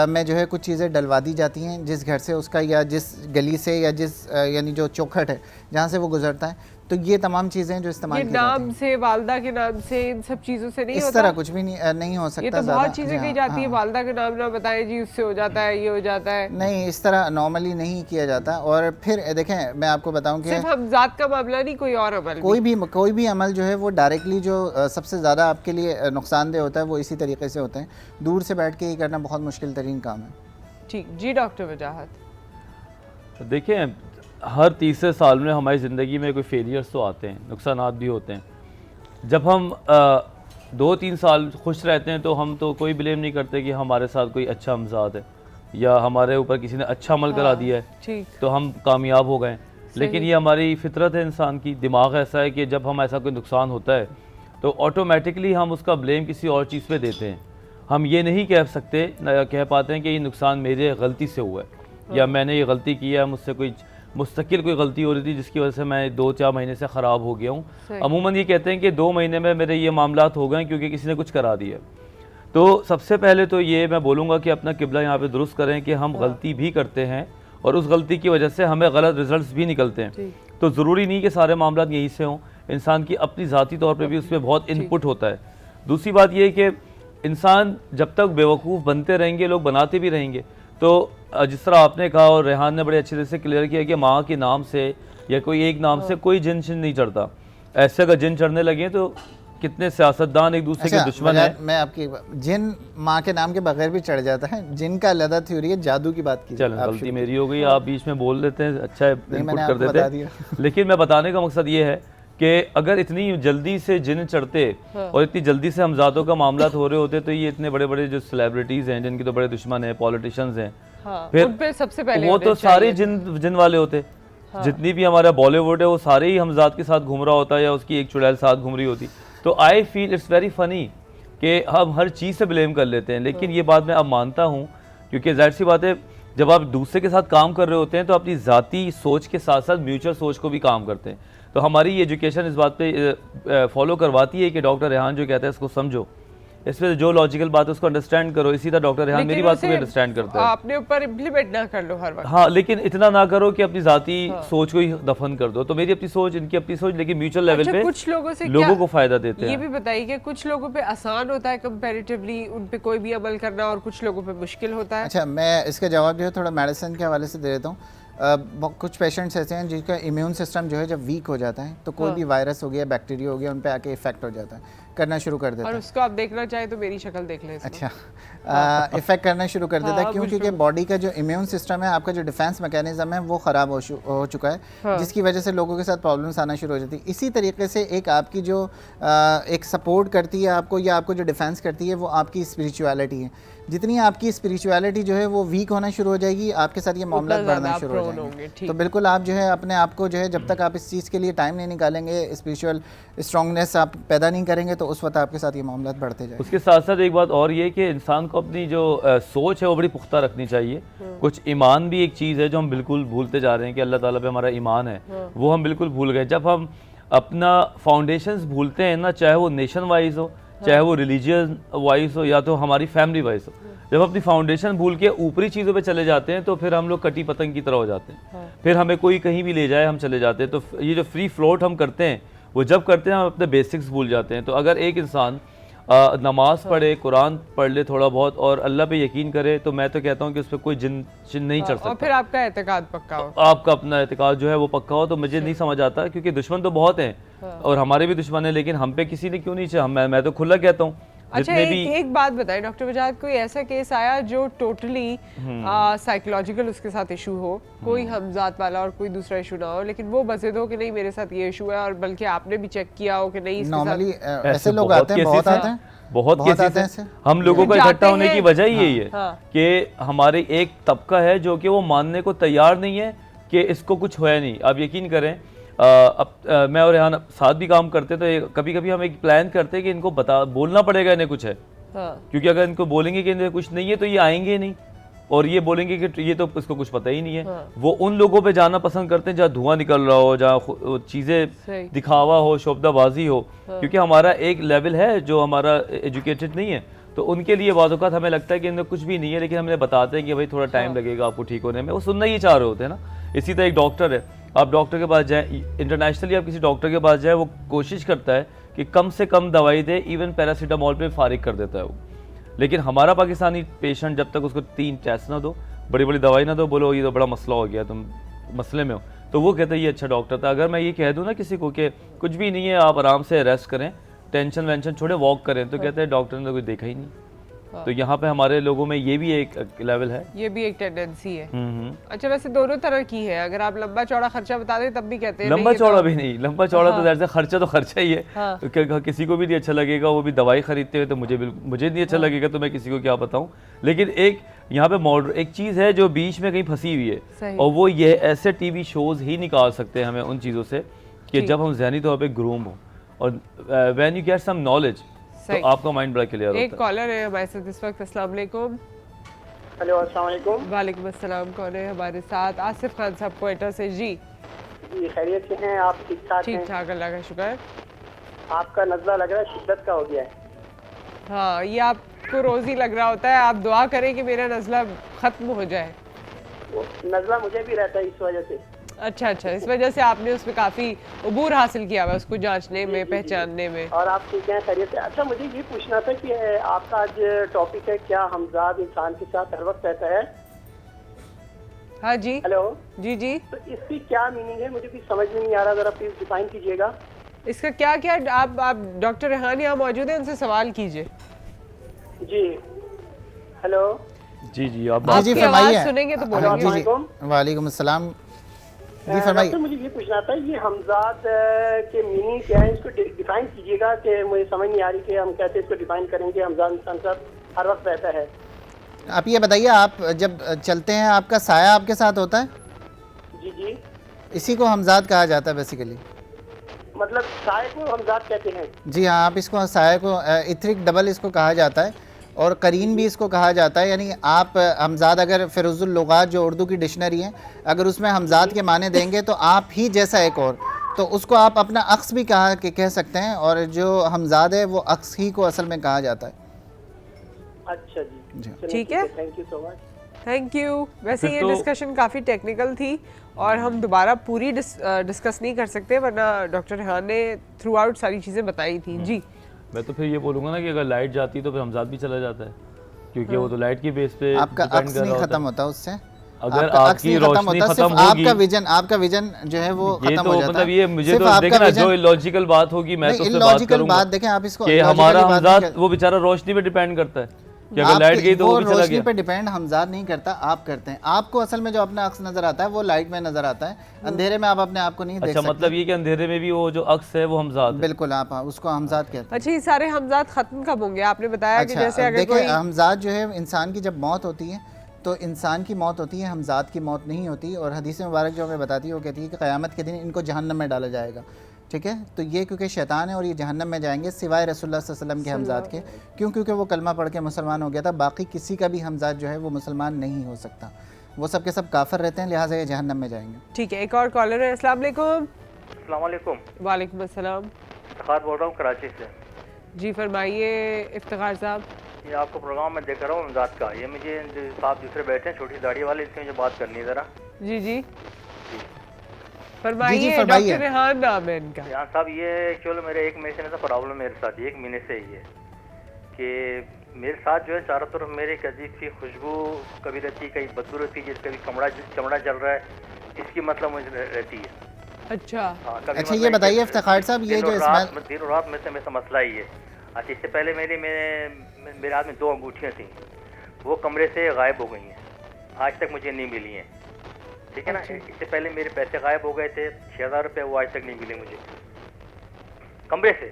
में जो है कुछ चीज़ें डलवा दी जाती हैं जिस घर से उसका, या जिस गली से, या जिस यानी जो चौखट है जहाँ से वो गुजरता है। तो ये तमाम चीज़ें जो इस्तेमाल की नाम से, वालदा के नाम से, इन सब चीज़ों से नहीं इस होता? तरह कुछ भी नहीं हो सकता। ये तो बहुत चीज़ें कही जाती है, वालदा का नाम ना बताएं जी, उससे हो जाता है, ये हो जाता है। नहीं, इस तरह नॉर्मली नहीं किया जाता। और फिर देखें, मैं आपको बताऊं कि सिर्फ हमजाद का मामला नहीं, कोई और अमल, कोई भी अमल जो है वो डायरेक्टली जो सबसे ज़्यादा आपके लिए नुकसानदेह होता है वो इसी तरीके से होते हैं। दूर से बैठ के ये करना बहुत मुश्किल तरीन काम है। ठीक जी, डॉक्टर वजाहत। देखें, हर तीसरे साल में हमारी ज़िंदगी में कोई फेलियर्स तो आते हैं, नुकसानात भी होते हैं। जब हम 2-3 साल खुश रहते हैं तो हम तो कोई ब्लेम नहीं करते कि हमारे साथ कोई अच्छा हमजाद है या हमारे ऊपर किसी ने अच्छा अमल करा दिया है तो हम कामयाब हो गए। लेकिन ये हमारी फितरत है, इंसान की दिमाग ऐसा है कि जब हम ऐसा कोई नुकसान होता है तो ऑटोमेटिकली हम उसका ब्लेम किसी और चीज़ पे देते हैं। हम ये नहीं कह सकते, कह पाते हैं कि ये नुकसान मेरे गलती से हुआ है या मैंने ये गलती की है, मुझसे कोई मुस्तकिल कोई गलती हो रही थी जिसकी वजह से मैं 2-4 महीने से ख़राब हो गया हूँ। अमूमन ये कहते हैं कि 2 महीने में मेरे ये मामलात हो गए क्योंकि किसी ने कुछ करा दिया। तो सबसे पहले तो ये मैं बोलूँगा कि अपना किबला यहाँ पे दुरुस्त करें कि हम गलती भी करते हैं और उस गलती की वजह से हमें गलत रिजल्ट्स भी निकलते हैं। तो ज़रूरी नहीं कि सारे मामलात यहीं से हों, इंसान की अपनी ज़ाती तौर पर भी उसमें बहुत इनपुट होता है। दूसरी बात ये कि इंसान जब तक बेवकूफ़ बनते रहेंगे, लोग बनाते भी रहेंगे। तो जिस तरह आपने कहा और रेहान ने बड़े अच्छे तरह से क्लियर किया कि माँ के नाम से या कोई एक नाम से कोई जिन शिन नहीं चढ़ता। ऐसे अगर जिन चढ़ने लगे तो कितने सियासतदान एक दूसरे के दुश्मन है। मैं आपकी जिन माँ के नाम के बगैर भी चढ़ जाता है, जिन का अलग थ्योरी है, जादू की बात की। चलो, गलती मेरी हो गई, आप बीच में बोल देते हैं, अच्छा इनपुट कर देते हैं। लेकिन मैं बताने का मकसद ये है कि अगर इतनी जल्दी से जिन चढ़ते और इतनी जल्दी से हमजादों का मामला हो रहे होते तो ये इतने बड़े बड़े जो सेलिब्रिटीज़ हैं जिनके तो बड़े दुश्मन हैं, पॉलिटिशियंस हैं, फिर उन पे सबसे पहले वो तो सारे जिन वाले होते। जितनी भी हमारा बॉलीवुड है वो सारे ही हमजाद के साथ घूम रहा होता है या उसकी एक चुड़ैल साथ घूम रही होती। तो I feel it's very funny कि हम हर चीज़ से ब्लेम कर लेते हैं। लेकिन ये बात मैं अब मानता हूँ, क्योंकि जाहिर सी बात है जब आप दूसरे के साथ काम कर रहे होते हैं तो अपनी ज़ाती सोच के साथ साथ म्यूचुअल सोच को भी काम करते हैं। तो हमारी एजुकेशन इस बात पे फॉलो करवाती है कि डॉक्टर रेहान जो कहता है इसको समझो, इसमें जो लॉजिकल बात है उसको अंडरस्टैंड करो। इसी तरह डॉक्टर रेहान मेरी बात को भी अंडरस्टैंड करता है। अपने ऊपर इम्प्लीमेंट ना कर लो हर वक्त। हाँ, लेकिन इतना ना करो कि अपनी जाती सोच को ही दफन कर दो। तो मेरी अपनी सोच, इनकी अपनी सोच, लेकिन म्यूचुअल लेवल पे कुछ लोगों से लोगों को फायदा देते हैं। ये भी बताइए कि कुछ लोगों पे आसान होता है कंपैरेटिवली उन पे कोई भी अमल करना, और कुछ लोगों पे मुश्किल होता है। अच्छा, मैं इसका जवाब जो है थोड़ा मेडिसिन के हवाले से दे देता हूँ। कुछ पेशेंट्स ऐसे हैं जिनका इम्यून सिस्टम जो है जब वीक हो जाता है तो कोई भी वायरस हो गया, बैक्टीरिया हो गया, उन पे आके इफेक्ट हो जाता है, करना शुरू कर देता है। और उसको आप देखना चाहे तो मेरी शक्ल देख लें। अच्छा, इफेक्ट करना शुरू कर देता है क्योंकि बॉडी का जो इम्यून सिस्टम है, आपका जो डिफेंस मैकेनिज्म है वो ख़राब हो चुका है, जिसकी वजह से लोगों के साथ प्रॉब्लम्स आना शुरू हो जाती है। इसी तरीके से एक आपकी जो एक सपोर्ट करती है आपको, या आपको जो डिफेंस करती है, वो आपकी स्पिरिचुअलिटी है। जितनी आपकी स्पिरिचुअलिटी जो है वो वीक होना शुरू हो जाएगी, आपके साथ ये मामला बढ़ना शुरू हो जाएंगे। तो बिल्कुल आप जो है अपने आप को जो है, जब तक आप इस चीज़ के लिए टाइम नहीं निकालेंगे, स्पिरिचुअल स्ट्रॉन्गनेस आप पैदा नहीं करेंगे, तो उस वक्त आपके साथ ये मामला बढ़ते जाएंगे। उसके साथ साथ एक बात और ये कि इंसान को अपनी जो सोच है वो बड़ी पुख्ता रखनी चाहिए। कुछ ईमान भी एक चीज़ है जो हम बिल्कुल भूलते जा रहे हैं कि अल्लाह ताला पे हमारा ईमान है, वो हम बिल्कुल भूल गए। जब हम अपना फाउंडेशंस भूलते हैं ना, चाहे वो नेशन वाइज हो, चाहे वो रिलीजियस वाइज हो, या तो हमारी फैमिली वाइज हो, जब अपनी फाउंडेशन भूल के ऊपरी चीज़ों पे चले जाते हैं तो फिर हम लोग कटी पतंग की तरह हो जाते हैं। फिर हमें कोई कहीं भी ले जाए हम चले जाते हैं। तो ये जो फ्री फ्लोट हम करते हैं, वो जब करते हैं हम अपने बेसिक्स भूल जाते हैं। तो अगर एक इंसान नमाज पढ़े, कुरान पढ़ ले थोड़ा बहुत, और अल्लाह पे यकीन करे, तो मैं तो कहता हूँ कि उस पर कोई जिन नहीं चढ़ सकता। और फिर आपका एतकाद पक्का हो, आपका अपना एतकाद जो है वो पक्का हो। तो मुझे नहीं समझ आता, क्योंकि दुश्मन तो बहुत हैं और हमारे भी दुश्मन है, लेकिन हम पे किसी ने क्यों नहीं चाहा। मैं तो खुला कहता हूँ। अच्छा, एक बात बताएं डॉक्टर वजाद, कोई ऐसा केस आया जो टोटली साइकोलॉजिकल उसके साथ इशू हो, कोई हमजात वाला और कोई दूसरा इशू ना हो, लेकिन वो बसेद हो कि नहीं मेरे साथ ये इशू है, और बल्कि आपने भी चेक किया हो कि नहीं इसके नॉर्मली साथ ऐसे लोग आते हैं, बहुत आते हैं, बहुत केसेस हैं। हम लोगों का इकट्ठा होने की वजह यही है कि हमारे एक तबका है जो कि वो मानने को तैयार नहीं है कि इसको कुछ होया नहीं। आप यकीन करें, मैं और रेहान साथ भी काम करते तो कभी कभी हम एक प्लान करते हैं कि इनको बोलना पड़ेगा इन्हें कुछ है, क्योंकि अगर इनको बोलेंगे कि इन्हें कुछ नहीं है तो ये आएंगे नहीं, और ये बोलेंगे कि ये तो इसको कुछ पता ही नहीं है। वो उन लोगों पे जाना पसंद करते हैं जहाँ धुआं निकल रहा हो, जहाँ चीज़ें दिखावा हो, शोबदाबाजी हो, क्योंकि हमारा एक लेवल है जो हमारा एजुकेटेड नहीं है। तो उनके लिए बाज़ औक़ात हमें लगता है कि इनमें कुछ भी नहीं है, लेकिन हमें बताते हैं कि भाई थोड़ा टाइम लगेगा आपको ठीक होने में, वो सुनना ही चाह रहे होते हैं ना। इसी तरह एक डॉक्टर है, आप डॉक्टर के पास जाएं, इंटरनेशनली आप किसी डॉक्टर के पास जाएं, वो कोशिश करता है कि कम से कम दवाई दे, इवन पैरासीटामॉल पे फारिग कर देता है वो। लेकिन हमारा पाकिस्तानी पेशेंट जब तक उसको 3 टेस्ट ना दो, बड़ी बड़ी दवाई ना दो, बोलो ये तो बड़ा मसला हो गया, तुम मसले में हो, तो वो कहता है ये अच्छा डॉक्टर था। अगर मैं ये कह दूँ ना किसी को कि कुछ भी नहीं है, आप आराम से रेस्ट करें, टेंशन वेंशन छोड़े, वॉक करें, तो कहते हैं डॉक्टर ने तो कुछ देखा ही नहीं। तो यहाँ पे हमारे लोगों में ये भी एक लेवल है, ये भी एक टेंडेंसी है। अच्छा, वैसे दोनों तरह की है। अगर आप लंबा चौड़ा खर्चा बता दें तब भी कहते हैं लंबा चौड़ा भी नहीं, लंबा चौड़ा तो जैसे खर्चा तो खर्चा ही है। किसी को भी नहीं अच्छा लगेगा, वो भी दवाई खरीदते हुए, तो मुझे नहीं अच्छा लगेगा, तो मैं किसी को क्या बताऊँ। लेकिन एक यहाँ पे एक चीज़ है जो बीच में कहीं फंसी हुई है, और वो ये ऐसे टीवी शोज़ ही निकाल सकते हैं हमें उन चीज़ों से कि जब हम ज़हनी तौर पर ग्रूम हो, और when you get some knowledge, तो आपका माइंड बड़ा क्लियर होता है। एक कॉलर है हमारे साथ इस वक्त। अस्सलाम वालेकुम। हेलो, अस्सलाम वालेकुम। वालेकुम अस्सलाम। कौन है हमारे साथ? आसिफ खान साहब क्वेटा से। जी खैरियत से हैं आप? ठीक ठाक? ठीक ठाक, अल्लाह का शुक्र। आपका नज़ला लग रहा है शिद्दत का हो गया है। हाँ, ये आपको रोज ही लग रहा होता है। आप दुआ करें कि मेरा नज़ला खत्म हो जाए। नज़ला मुझे भी रहता है इस वजह से। अच्छा, इस वजह से आपने उसमें काफी अबूर हासिल किया हुआ, उसको जांचने में, पहचानने में। और आप ठीक हैं, खैरियत से? अच्छा, मुझे ये पूछना था कि आपका आज टॉपिक है, क्या हमजाद इंसान के साथ हर वक्त रहता है? हाँ जी। हेलो जी। तो इसकी क्या मीनिंग है, मुझे भी समझ में नहीं आ रहा, जरा प्लीज डिफाइन कीजिएगा। इसका क्या आप डॉक्टर रेहान यहाँ मौजूद हैं, उनसे सवाल कीजिए। जी हेलो। जी आप फरमाइए। सुनेंगे तो बोलेंगे। वालेकुम अस्सलाम। डॉक्टर, मुझे ये पूछना था, ये हमजाद के मीनिंग क्या है, इसको डिफाइन कीजिएगा कि मुझे समझ नहीं आ रही कि हम कैसे इसको डिफाइन करेंगे। हमजाद इंसान साथ हर वक्त रहता है। आप ये बताइए, आप जब चलते हैं आपका साया आपके साथ होता है? जी। इसी को हमजाद कहा जाता है बेसिकली। मतलब साए को हमजाद कहते हैं? जी हाँ, आप इसको साया को इथरिक डबल इसको कहा जाता है, और करीन भी इसको कहा जाता है। यानी आप हमजाद, अगर फिरोजुल लुगात जो उर्दू की डिक्शनरी है, अगर उसमें हमजाद के माने देंगे तो आप ही जैसा एक और, तो उसको आप अपना अक्स भी कह सकते हैं, और जो हमजाद है वो अक्स ही को असल में कहा जाता है। अच्छा जी, चलिए, ठीक है, thank you so much. Thank you. वैसे फिर ये तो- डिस्कशन काफ़ी टेक्निकल थी और हम दोबारा पूरी डिस्कस नहीं कर सकते, वरना डॉक्टर रेहान ने थ्रू आउट सारी चीज़ें बताई थी। जी, मैं तो फिर ये बोलूँगा ना कि अगर लाइट जाती है तो फिर हमजाद भी चला जाता है, क्योंकि वो तो लाइट की बेस पे आपका depend अक्स कर रहा नहीं होता खत्म है। होता उससे, अगर आपका अक्स आपकी नहीं खत्म रोशनी होता, खत्म सिर्फ होगी, आपका विजन जो है वो ये खत्म तो हो जाता मतलब है। ये मुझे सिर्फ तो आपका देखे ना विजन- जो इलॉजिकल बात होगी मैं नहीं, तो उससे बात illogical करूंगा बात देखें, आप इसको कि illogically हमारा बात नहीं हमजाद कर- वो बेचारा रोशनी पे डिपेंड करता है कि अगर लाइट गई तो वो भी चला रोशनी गया। पे डिपेंड हमजाद नहीं करता, आप करते हैं। आपको असल में जो अपना अक्स नजर आता है वो लाइट में नजर आता है, अंधेरे में आप अपने आप को नहीं देख अच्छा, सकते। मतलब ये कि अंधेरे में भी वो जो अक्स है वो हमजाद है। बिल्कुल, आप उसको हमजाद कहते हैं। अच्छा, ये सारे हमजाद खत्म कब होंगे? आपने बताया कि जैसे अगर देखिए, कोई हमजाद जो है इंसान की जब मौत होती है तो इंसान की मौत होती है, हमजाद की मौत नहीं होती। और हदीस मुबारक जो हमें बताती है वो कहती है कि क़यामत के दिन इनको जहन्नम में डाला जाएगा। ठीक है, तो ये क्योंकि शैतान है और ये जहन्नम में जाएंगे सिवाय रसूलुल्लाह सल्लल्लाहु अलैहि वसल्लम के हमजाद के। क्यों? क्योंकि वो कलमा पढ़ के मुसलमान हो गया था, बाकी किसी का भी हमजाद जो है वो मुसलमान नहीं हो सकता, वो सब के सब काफिर रहते हैं, लिहाजा ये जहन्नम में जाएंगे। ठीक है, एक और कॉलर है। अस्सलाम वालेकुम। अस्सलाम वालेकुम। वालेकुम अस्सलाम। इफ्तिखार बोल रहा हूँ कराची से। जी फरमाइए इफ्तिखार साहब। ये आपको प्रोग्राम में देख रहा हूँ हमजाद का, ये मुझे साहब दूसरे बैठे हैं छोटी दाढ़ी वाले, इससे मुझे बात करनी है ज़रा। जी जी फरमाइए। डॉक्टर रेहान नाम है इनका। यहाँ साहब ये एक्चुअली मेरे एक महीने से ना प्रॉब्लम मेरे साथ, एक महीने से ही है कि मेरे साथ जो है चारों तरफ मेरे एक अजीब सी खुशबू कभी रहती है, कहीं बदबू रहती है, कभी चमड़ा जल रहा है, इसकी मतलब मुझे रहती है। अच्छा, अच्छा, ये बताइए इफ्तिखार साहब, ये जो स्मेल दिन और रात में से मेरा मसला ही है। अच्छा, इससे पहले मेरे हाथ में 2 अंगूठियाँ थी, वो कमरे से गायब हो गई हैं, आज तक मुझे नहीं मिली हैं। ठीक है ना। इससे पहले मेरे पैसे गायब हो गए थे 6000 रुपये, वो आज तक नहीं मिले मुझे कमरे से।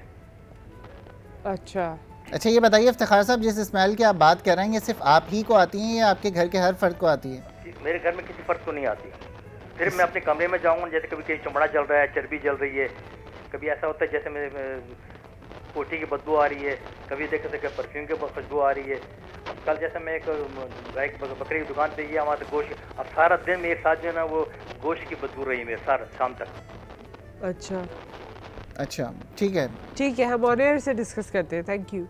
अच्छा, ये बताइए इफ्तिखार साहब, जिस स्मेल की आप बात कर रहे हैं ये सिर्फ आप ही को आती है या आपके घर के हर फर्द को आती है? मेरे घर में किसी फर्द को नहीं आती। फिर मैं अपने कमरे में जाऊँगा, जैसे कभी कहीं चमड़ा जल रहा है, चर्बी जल रही है, कभी ऐसा होता है जैसे मेरे कोठी की बदबू आ रही है, कभी देखे परफ्यूम की खुशबू आ रही है। अब कल जैसे मैं एक बकरी की दुकान पे गया, वहाँ से गोश्त, अब सारा दिन मेरे साथ जो है ना वो गोश्त की बदबू रही मेरे सारा शाम तक। अच्छा, ठीक है, ठीक है, हम ऑन एयर से डिस्कस करते हैं। Thank you.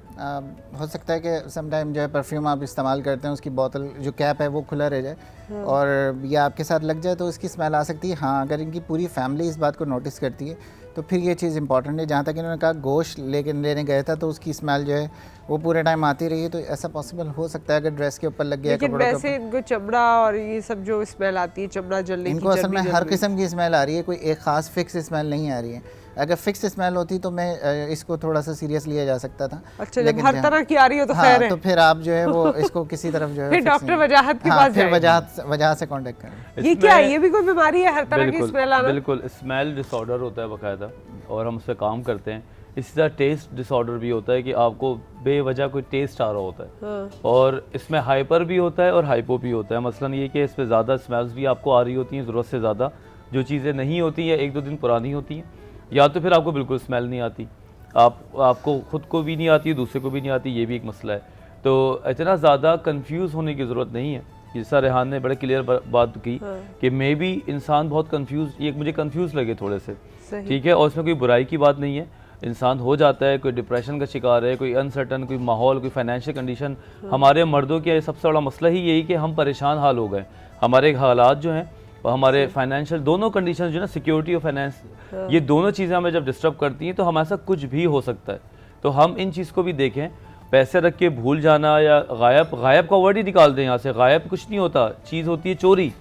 हो सकता है कि समटाइम जो है परफ्यूम आप इस्तेमाल करते हैं उसकी बोतल जो कैप है वो खुला रह जाए हाँ। और ये आपके साथ लग जाए तो इसकी स्मेल आ सकती है। हाँ, अगर इनकी पूरी फैमिली इस बात को नोटिस करती है तो फिर ये चीज़ इंपॉर्टेंट है। जहाँ तक इन्होंने कहा गोश्त लेने गए था तो उसकी स्मेल जो है वो पूरे टाइम आती रही है, तो ऐसा पॉसिबल हो सकता है अगर ड्रेस के ऊपर लग गया। लेकिन वैसे इनको चमड़ा और ये सब जो स्मेल आती है, चमड़ा जलने की, इनको असल में हर किस्म की स्मेल आ रही है, कोई एक ख़ास फिक्स स्मेल नहीं आ रही है। अगर फिक्स स्मेल होती तो मैं इसको थोड़ा सा सीरियस लिया जा सकता था। अच्छा, जब हर तरह की आ रही हो तो खैर है। तो फिर आप जो है वो इसको किसी तरफ जो है फिर डॉक्टर वजाहत के पास फिर वजाहत से कांटेक्ट करें। ये क्या है? ये भी कोई बीमारी है, हर तरह की स्मेल आना? बिल्कुल, स्मेल डिसऑर्डर होता है बाकायदा और हम उससे काम करते हैं। इसी तरह टेस्ट डिसऑर्डर भी होता है कि आपको बेवजह कोई टेस्ट आ रहा होता है। हाँ। और इसमें हाइपर भी होता है और हाइपो भी होता है। मसलन ये कि इस पर ज़्यादा स्मेल्स भी आपको आ रही होती हैं ज़रूरत से ज़्यादा, जो चीज़ें नहीं होती हैं 1-2 दिन पुरानी होती हैं, या तो फिर आपको बिल्कुल स्मेल नहीं आती, आपको ख़ुद को भी नहीं आती, दूसरे को भी नहीं आती, ये भी एक मसला है। तो इतना ज़्यादा कंफ्यूज होने की ज़रूरत नहीं है। जैसा रेहान ने बड़े क्लियर बात की कि मे बी इंसान बहुत कंफ्यूज, ये मुझे कंफ्यूज लगे थोड़े से, ठीक है, और उसमें कोई बुराई की बात नहीं है। इंसान हो जाता है, कोई डिप्रेशन का शिकार है, कोई अनसर्टन, कोई माहौल, कोई फाइनेंशियल कंडीशन। हमारे मर्दों के सबसे बड़ा मसला ही यही कि हम परेशान हाल हो गए। हमारे हालात जो हैं और हमारे फाइनेंशियल दोनों कंडीशन जो है ना, सिक्योरिटी और फाइनेंस, ये दोनों चीज़ें हमें जब डिस्टर्ब करती हैं तो हमारे साथ कुछ भी हो सकता है। तो हम इन चीज़ को भी देखें। पैसे रख के भूल जाना या गायब का वर्ड ही निकाल दें यहाँ से। गायब कुछ नहीं होता, चीज़ होती है चोरी,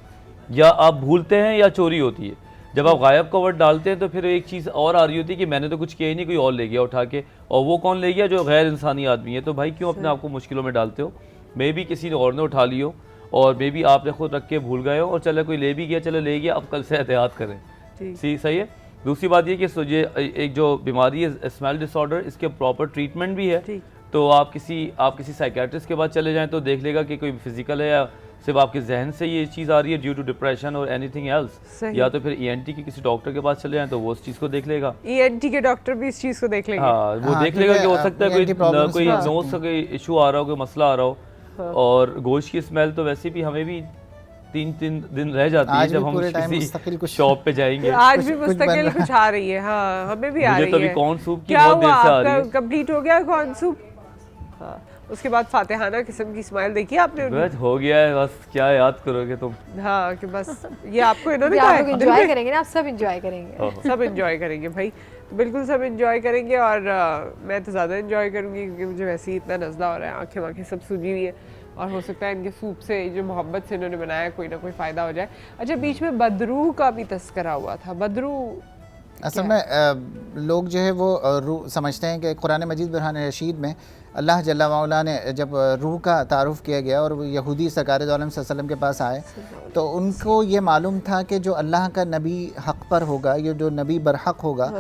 या आप भूलते हैं या चोरी होती है। जब आप गायब का वर्ड डालते हैं तो फिर एक चीज़ और आ रही होती है कि मैंने तो कुछ किया ही नहीं, कोई और ले गया उठा के, और वो कौन ले गया? जो गैर इंसानी आदमी है। तो भाई क्यों अपने आप को मुश्किलों में डालते हो? मे भी किसी और ने उठा लियो और मे भी आपने खुद रख के भूल गए हो, और चले कोई ले भी गया, चले ले गया, अब कल से एहतियात करें। सही है। दूसरी बात ये कि ये एक जो बीमारी है स्मेल डिसऑर्डर, इसके प्रॉपर ट्रीटमेंट भी है। तो आप किसी साइकेट्रिस्ट के पास चले जाएं तो देख लेगा कि कोई फिजिकल है या सिर्फ आपके जहन से ये चीज़ आ रही है ड्यू टू डिप्रेशन और एनीथिंग एल्स, या तो फिर ENT के किसी डॉक्टर के पास चले जाएं तो वो उस चीज़ को देख लेगा। ENT के डॉक्टर भी इस चीज़ को देख लेंगे। हाँ, वो देख लेगा कि हो सकता है कोई नोज का कोई इशू आ रहा हो, कोई मसला आ रहा हो। और गोश्त की स्मेल तो वैसे भी हमें भी 3 दिन रह जाती है जब हम किसी शॉप पे जाएंगे। आज भी मुस्तकिल कुछ आ रही है। हाँ, हमें भी आ रही है। मुझे तो अभी कॉर्न सूप की बहुत देर से आ रही है। कंप्लीट हो गया कॉर्न सूप? उसके बाद फातिहाना किस्म की स्माइल देखी आपने उनकी? बस हो गया है, बस क्या याद करोगे तुम। हाँ कि बस ये आपको इन्होंने ये कहा आप है लोग एंजॉय करेंगे ना, आप सब एंजॉय करेंगे। सब एंजॉय करेंगे भाई, बिल्कुल सब एंजॉय करेंगे। और मैं तो ज़्यादा एंजॉय करूँगी क्योंकि मुझे वैसे ही इतना नज़ला हो रहा है, आंखें वाँखें सब सूजी हुई है और हो सकता है इनके सूप से जो मोहब्बत से इन्होंने बनाया कोई ना कोई फ़ायदा हो जाए। अच्छा, बीच में बदरू का भी तस्करा हुआ था। बदरू असल में लोग जो है वो समझते हैं कि कुरान मजीद बुरहान रशीद में अल्लाह जल्ला वाला ने जब रूह का तारुफ़ किया गया और वो यहूदी सरकार दो आलम सल्लल्लाहु अलैहि वसल्लम के पास आए तो उनको ये मालूम था कि जो अल्लाह का नबी हक़ पर होगा, ये जो नबी बरहक़ होगा,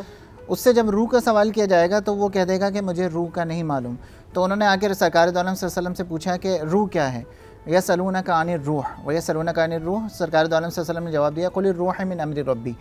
उससे जब रूह का सवाल किया जाएगा तो वो कह देगा कि मुझे रूह का नहीं मालूम। तो उन्होंने आकर सरकार दो आलम सल्लल्लाहु अलैहि वसल्लम से पूछा कि रूह क्या है। यसअलूनक अनिर रूह व यसअलूनक अनिर रूह। सरकार दो आलम सल्लल्लाहु अलैहि वसल्लम ने जवाब दिया कुल रूह मिन अम्रि रब्बी,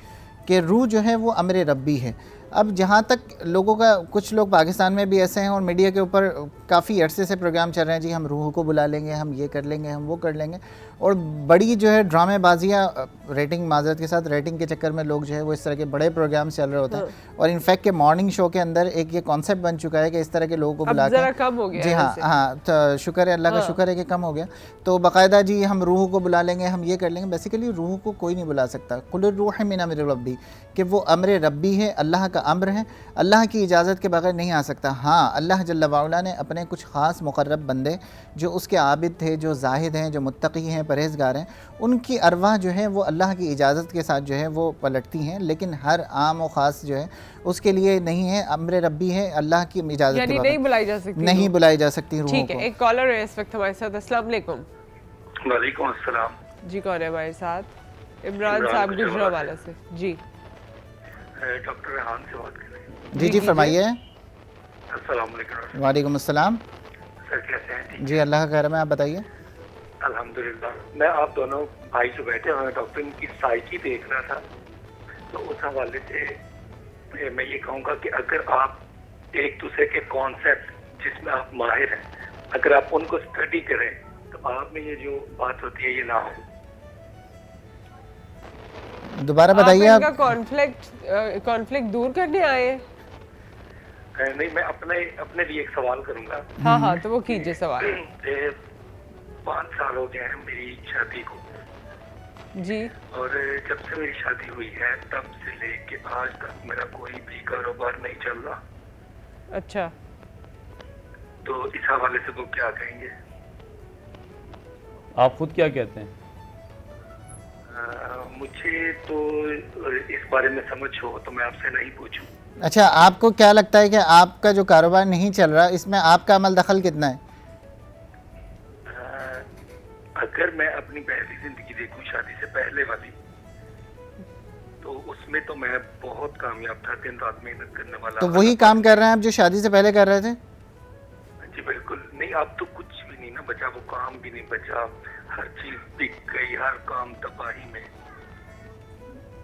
कि रूह जो है वो अम्र रब्बी है। अब जहाँ तक लोगों का, कुछ लोग पाकिस्तान में भी ऐसे हैं और मीडिया के ऊपर काफ़ी अरसे से प्रोग्राम चल रहे हैं, जी हम रूह को बुला लेंगे, हम ये कर लेंगे, हम वो कर लेंगे, और बड़ी जो है ड्रामेबाजियाँ, रेटिंग माजरत के साथ रेटिंग के चक्कर में लोग जो है वो इस तरह के बड़े प्रोग्राम चल रहे होते हैं। और इनफैक्ट के मॉर्निंग शो के अंदर एक ये कॉन्सेप्ट बन चुका है कि इस तरह के लोगों को बुला के, कम हो गया। जी हाँ, तो शुक्र है, अल्लाह का शुक्र है कि कम हो गया। तो बाकायदा जी हम रूह को बुला लेंगे, हम ये कर लेंगे। बेसिकली रूह को कोई नहीं बुला सकता। कुल रूह मिन अम्रि रब्बी, कि वो अम्र रब्बी है, अल्लाह का अम्र है, अल्लाह की इजाज़त के बगैर नहीं आ सकता। हाँ, अल्लाह जल्ला वाला ने अपने कुछ ख़ास मुक़र्रब बंदे जो उसके आबिद थे, जो जाहिद हैं, जो मुत्तकी हैं, परहेज़गार हैं, उनकी अरवाह जो है वो अल्लाह की इजाज़त के साथ जो है वो पलटती हैं। लेकिन हर आम और ख़ास जो है उसके लिए नहीं है, अम्र रब्बी है, अल्लाह की इजाज़त के बगैर नहीं बुलाई जा सकती, नहीं बुलाई जा सकती रूह ठीक है। एक कॉलर है इस वक्त हमारे साथ। अस्सलाम वालेकुम। वालेकुम अस्सलाम जी, कौन है हमारे साथ? इमरान साहब गुजरावाला से। जी, डॉक्टर रेहान से बात कर रहे हैं। जी फरमाइए। अस्सलाम वालेकुम। वालेकुम अस्सलाम। सर कैसे हैं? जी अल्लाह का करम है, आप बताइए। अल्हम्दुलिल्लाह। मैं आप दोनों भाई जो बैठे हुए हैं, डॉक्टर इनकी साइकी देख रहा था, तो उस हवाले से मैं ये कहूँगा कि अगर आप एक दूसरे के कॉन्सेप्ट जिसमें आप माहिर हैं, अगर आप उनको स्टडी करें तो आप में ये जो बात होती है ये ना हो। दोबारा बताइए आप। कॉन्फ्लिक्ट दूर करने आए? नहीं, मैं अपने लिए एक सवाल करूंगा। हाँ, तो वो कीजिए सवाल। 5 साल हो गए हैं मेरी शादी को जी, और जब से मेरी शादी हुई है तब से लेके आज तक मेरा कोई भी कारोबार नहीं चल रहा। अच्छा, तो इस हवाले से वो क्या कहेंगे? आप खुद क्या कहते हैं? मुझे तो इस बारे में समझ हो तो मैं आपसे नहीं पूछूं। अच्छा, आपको क्या लगता है कि आपका जो कारोबार नहीं चल रहा, इसमें आपका अमल दखल कितना है? अगर मैं अपनी पहली जिंदगी देखूं, शादी से पहले वाली, तो उसमें तो मैं बहुत कामयाब था, दिन रात मेहनत करने वाला। तो वही काम कर रहे हैं आप जो शादी से पहले कर रहे थे? जी बिल्कुल नहीं, अब तो कुछ भी नहीं ना बचा, वो काम भी नहीं बचा, हर चीज बिक गई, हर काम तबाही में।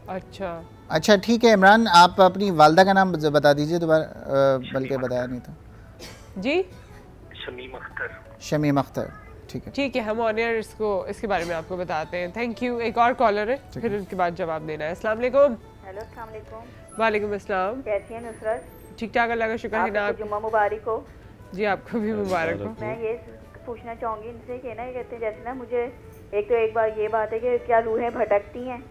अच्छा ठीक है इमरान, आप अपनी वालदा का नाम बता दीजिए दोबारा, बल्कि बताया नहीं था। जी, शमीम अख्तर। शमीम अख्तर, ठीक है। ठीक है, हम ऑन एयर इसके बारे में आपको बताते हैं। Thank you. एक और कॉलर है, फिर उसके बाद जवाब देना है। अस्सलाम वालेकुम। हेलो, अस्सलाम वालेकुम। वालेकुम अस्सलाम। कैसी हैं नुसरत? ठीक ठाक, अल्लाह का शुक्र है ना। जुम्मा मुबारक हो। जी, आपको भी मुबारक हो। मैं ये पूछना चाहूँगी इनसे कि ना, कहते हैं जैसे ना, मुझे एक बार ये बात है कि क्या रूहें भटकती हैं?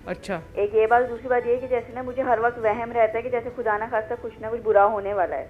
अच्छा, एक ये बात, दूसरी बात ये कि जैसे ना मुझे हर वक्त वहम रहता है कि जैसे खुदा ना खास्ता कुछ ना कुछ बुरा होने वाला है।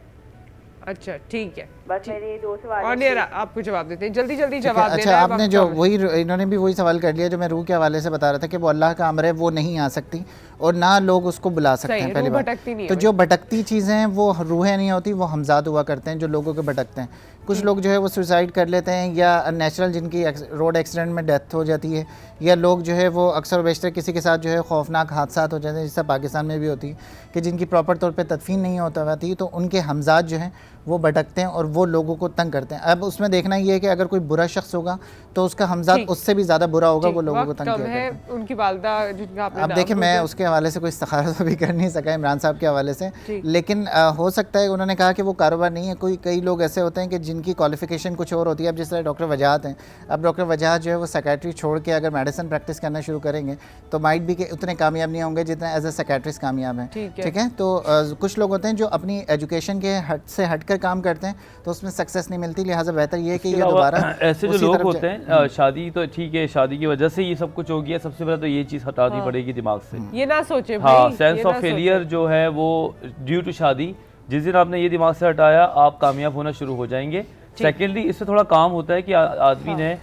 अच्छा ठीक है, बस मेरे 2 सवाल और नहीं, आपको जवाब देते हैं, जल्दी जल्दी जवाब देना है। अच्छा, आपने जो वही, इन्होंने भी वही सवाल कर लिया जो मैं रूह के हवाले से बता रहा था कि वो अल्लाह का अमर है, वो नहीं आ सकती और ना लोग उसको बुला सकते हैं। पहली बात तो जो भटकती चीज़ें हैं वो रूहें नहीं होती, वो हमजाद हुआ करते हैं जो लोगों के भटकते हैं। कुछ लोग जो है वो सुसाइड कर लेते हैं, या नेचुरल जिनकी रोड एक्सीडेंट में डेथ हो जाती है, या लोग जो है वो अक्सर बेशतर किसी के साथ जो है खौफनाक हादसात हो जाते हैं, जैसा पाकिस्तान में भी होती है कि जिनकी प्रॉपर तौर पे तदफीन नहीं होता पाती, तो उनके हमजाद जो हैं वो भटकते हैं और वो लोगों को तंग करते हैं। अब उसमें देखना ये है कि अगर कोई बुरा शख्स होगा तो उसका हमजाद उससे भी ज़्यादा बुरा होगा, वो लोगों को तंग करेगा। उनकी वालदा जिनका आपने अब देखिए, मैं उसके हवाले से कोई इस्तिखारा तो भी कर नहीं सका इमरान साहब के हवाले से, लेकिन हो सकता है, उन्होंने कहा कि वो कारोबार नहीं है। कई लोग ऐसे होते हैं कि जिनकी क्वालिफिकेशन कुछ और होती है। अब जिस तरह डॉक्टर वजाहत हैं, अब डॉक्टर वजाहत जो है वो साइकेट्री छोड़ के अगर मेडिसिन प्रैक्टिस करना शुरू करेंगे तो माइट भी कि उतने कामयाब नहीं होंगे जितने एज ए साइकेट्रिस्ट कामयाब हैं। ठीक है, तो कुछ लोग होते हैं जो अपनी एजुकेशन के से हट कर पे काम करते हैं तो उसमें सक्सेस नहीं मिलती, लिहाजा बेहतर ये है कि ये इसके दोबारा ऐसे जो लोग होते हैं शादी तो ठीक है, शादी की वजह से ये सब कुछ हो गया, सबसे पहले तो ये चीज़ हटानी पड़ेगी दिमाग से। ये ना सोचे हाँ, सेंस ऑफ फेलियर जो है वो ड्यू टू शादी, जिस दिन आपने ये दिमाग से हटाया आप कामयाब होना शुरू हो जाएंगे। सेकेंडली इससे थोड़ा काम होता है कि आदमी ने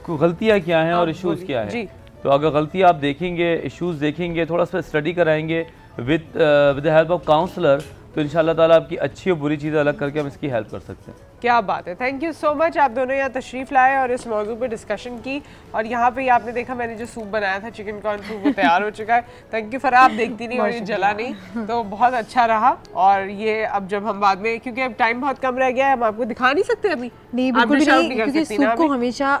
गलतियाँ क्या हैं और इश्यूज़ क्या हैं। तो अगर गलती आप देखेंगे, इश्यूज़ देखेंगे, थोड़ा सा स्टडी कराएंगे with the help of counsellor, तो इंशाल्लाह ताला आपकी अच्छी और बुरी चीज़ें अलग करके हम इसकी हेल्प कर सकते हैं। क्या बात है, थैंक यू सो मच। आप दोनों यहाँ तशरीफ़ लाए और इस मौजू पे डिस्कशन की, और यहाँ पे आपने देखा मैंने जो सूप बनाया था चिकन कॉर्न सूप, वो तैयार हो चुका है। थैंक यू फराह, आप देखती नहीं और ये जला नहीं, तो बहुत अच्छा रहा। और ये अब जब हम बाद में, क्योंकि अब टाइम बहुत कम रह गया है, हम आपको दिखा नहीं सकते अभी। नहीं बिल्कुल भी नहीं, क्योंकि सूप को हमेशा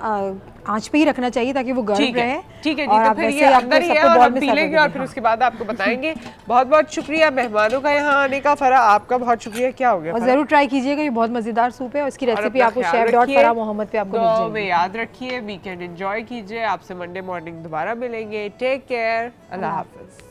आंच पे ही रखना चाहिए ताकि वो गर्म रहे। ठीक है जी, तो फिर ये अंदर ही है और हम पी लेंगे और फिर उसके बाद आपको बताएंगे। बहुत बहुत शुक्रिया मेहमानों का यहाँ आने का। फराह आपका बहुत शुक्रिया। क्या हो गया? और जरूर ट्राई कीजिएगा, ये बहुत मजेदार सूप है और इसकी रेसिपी आपको chef.farah.mohammed पे आपको मिल जाएगी। याद रखिए, वीकेंड एंजॉय कीजिए। आपसे मंडे मॉर्निंग दोबारा मिलेंगे। टेक केयर, अल्लाह हाफिज।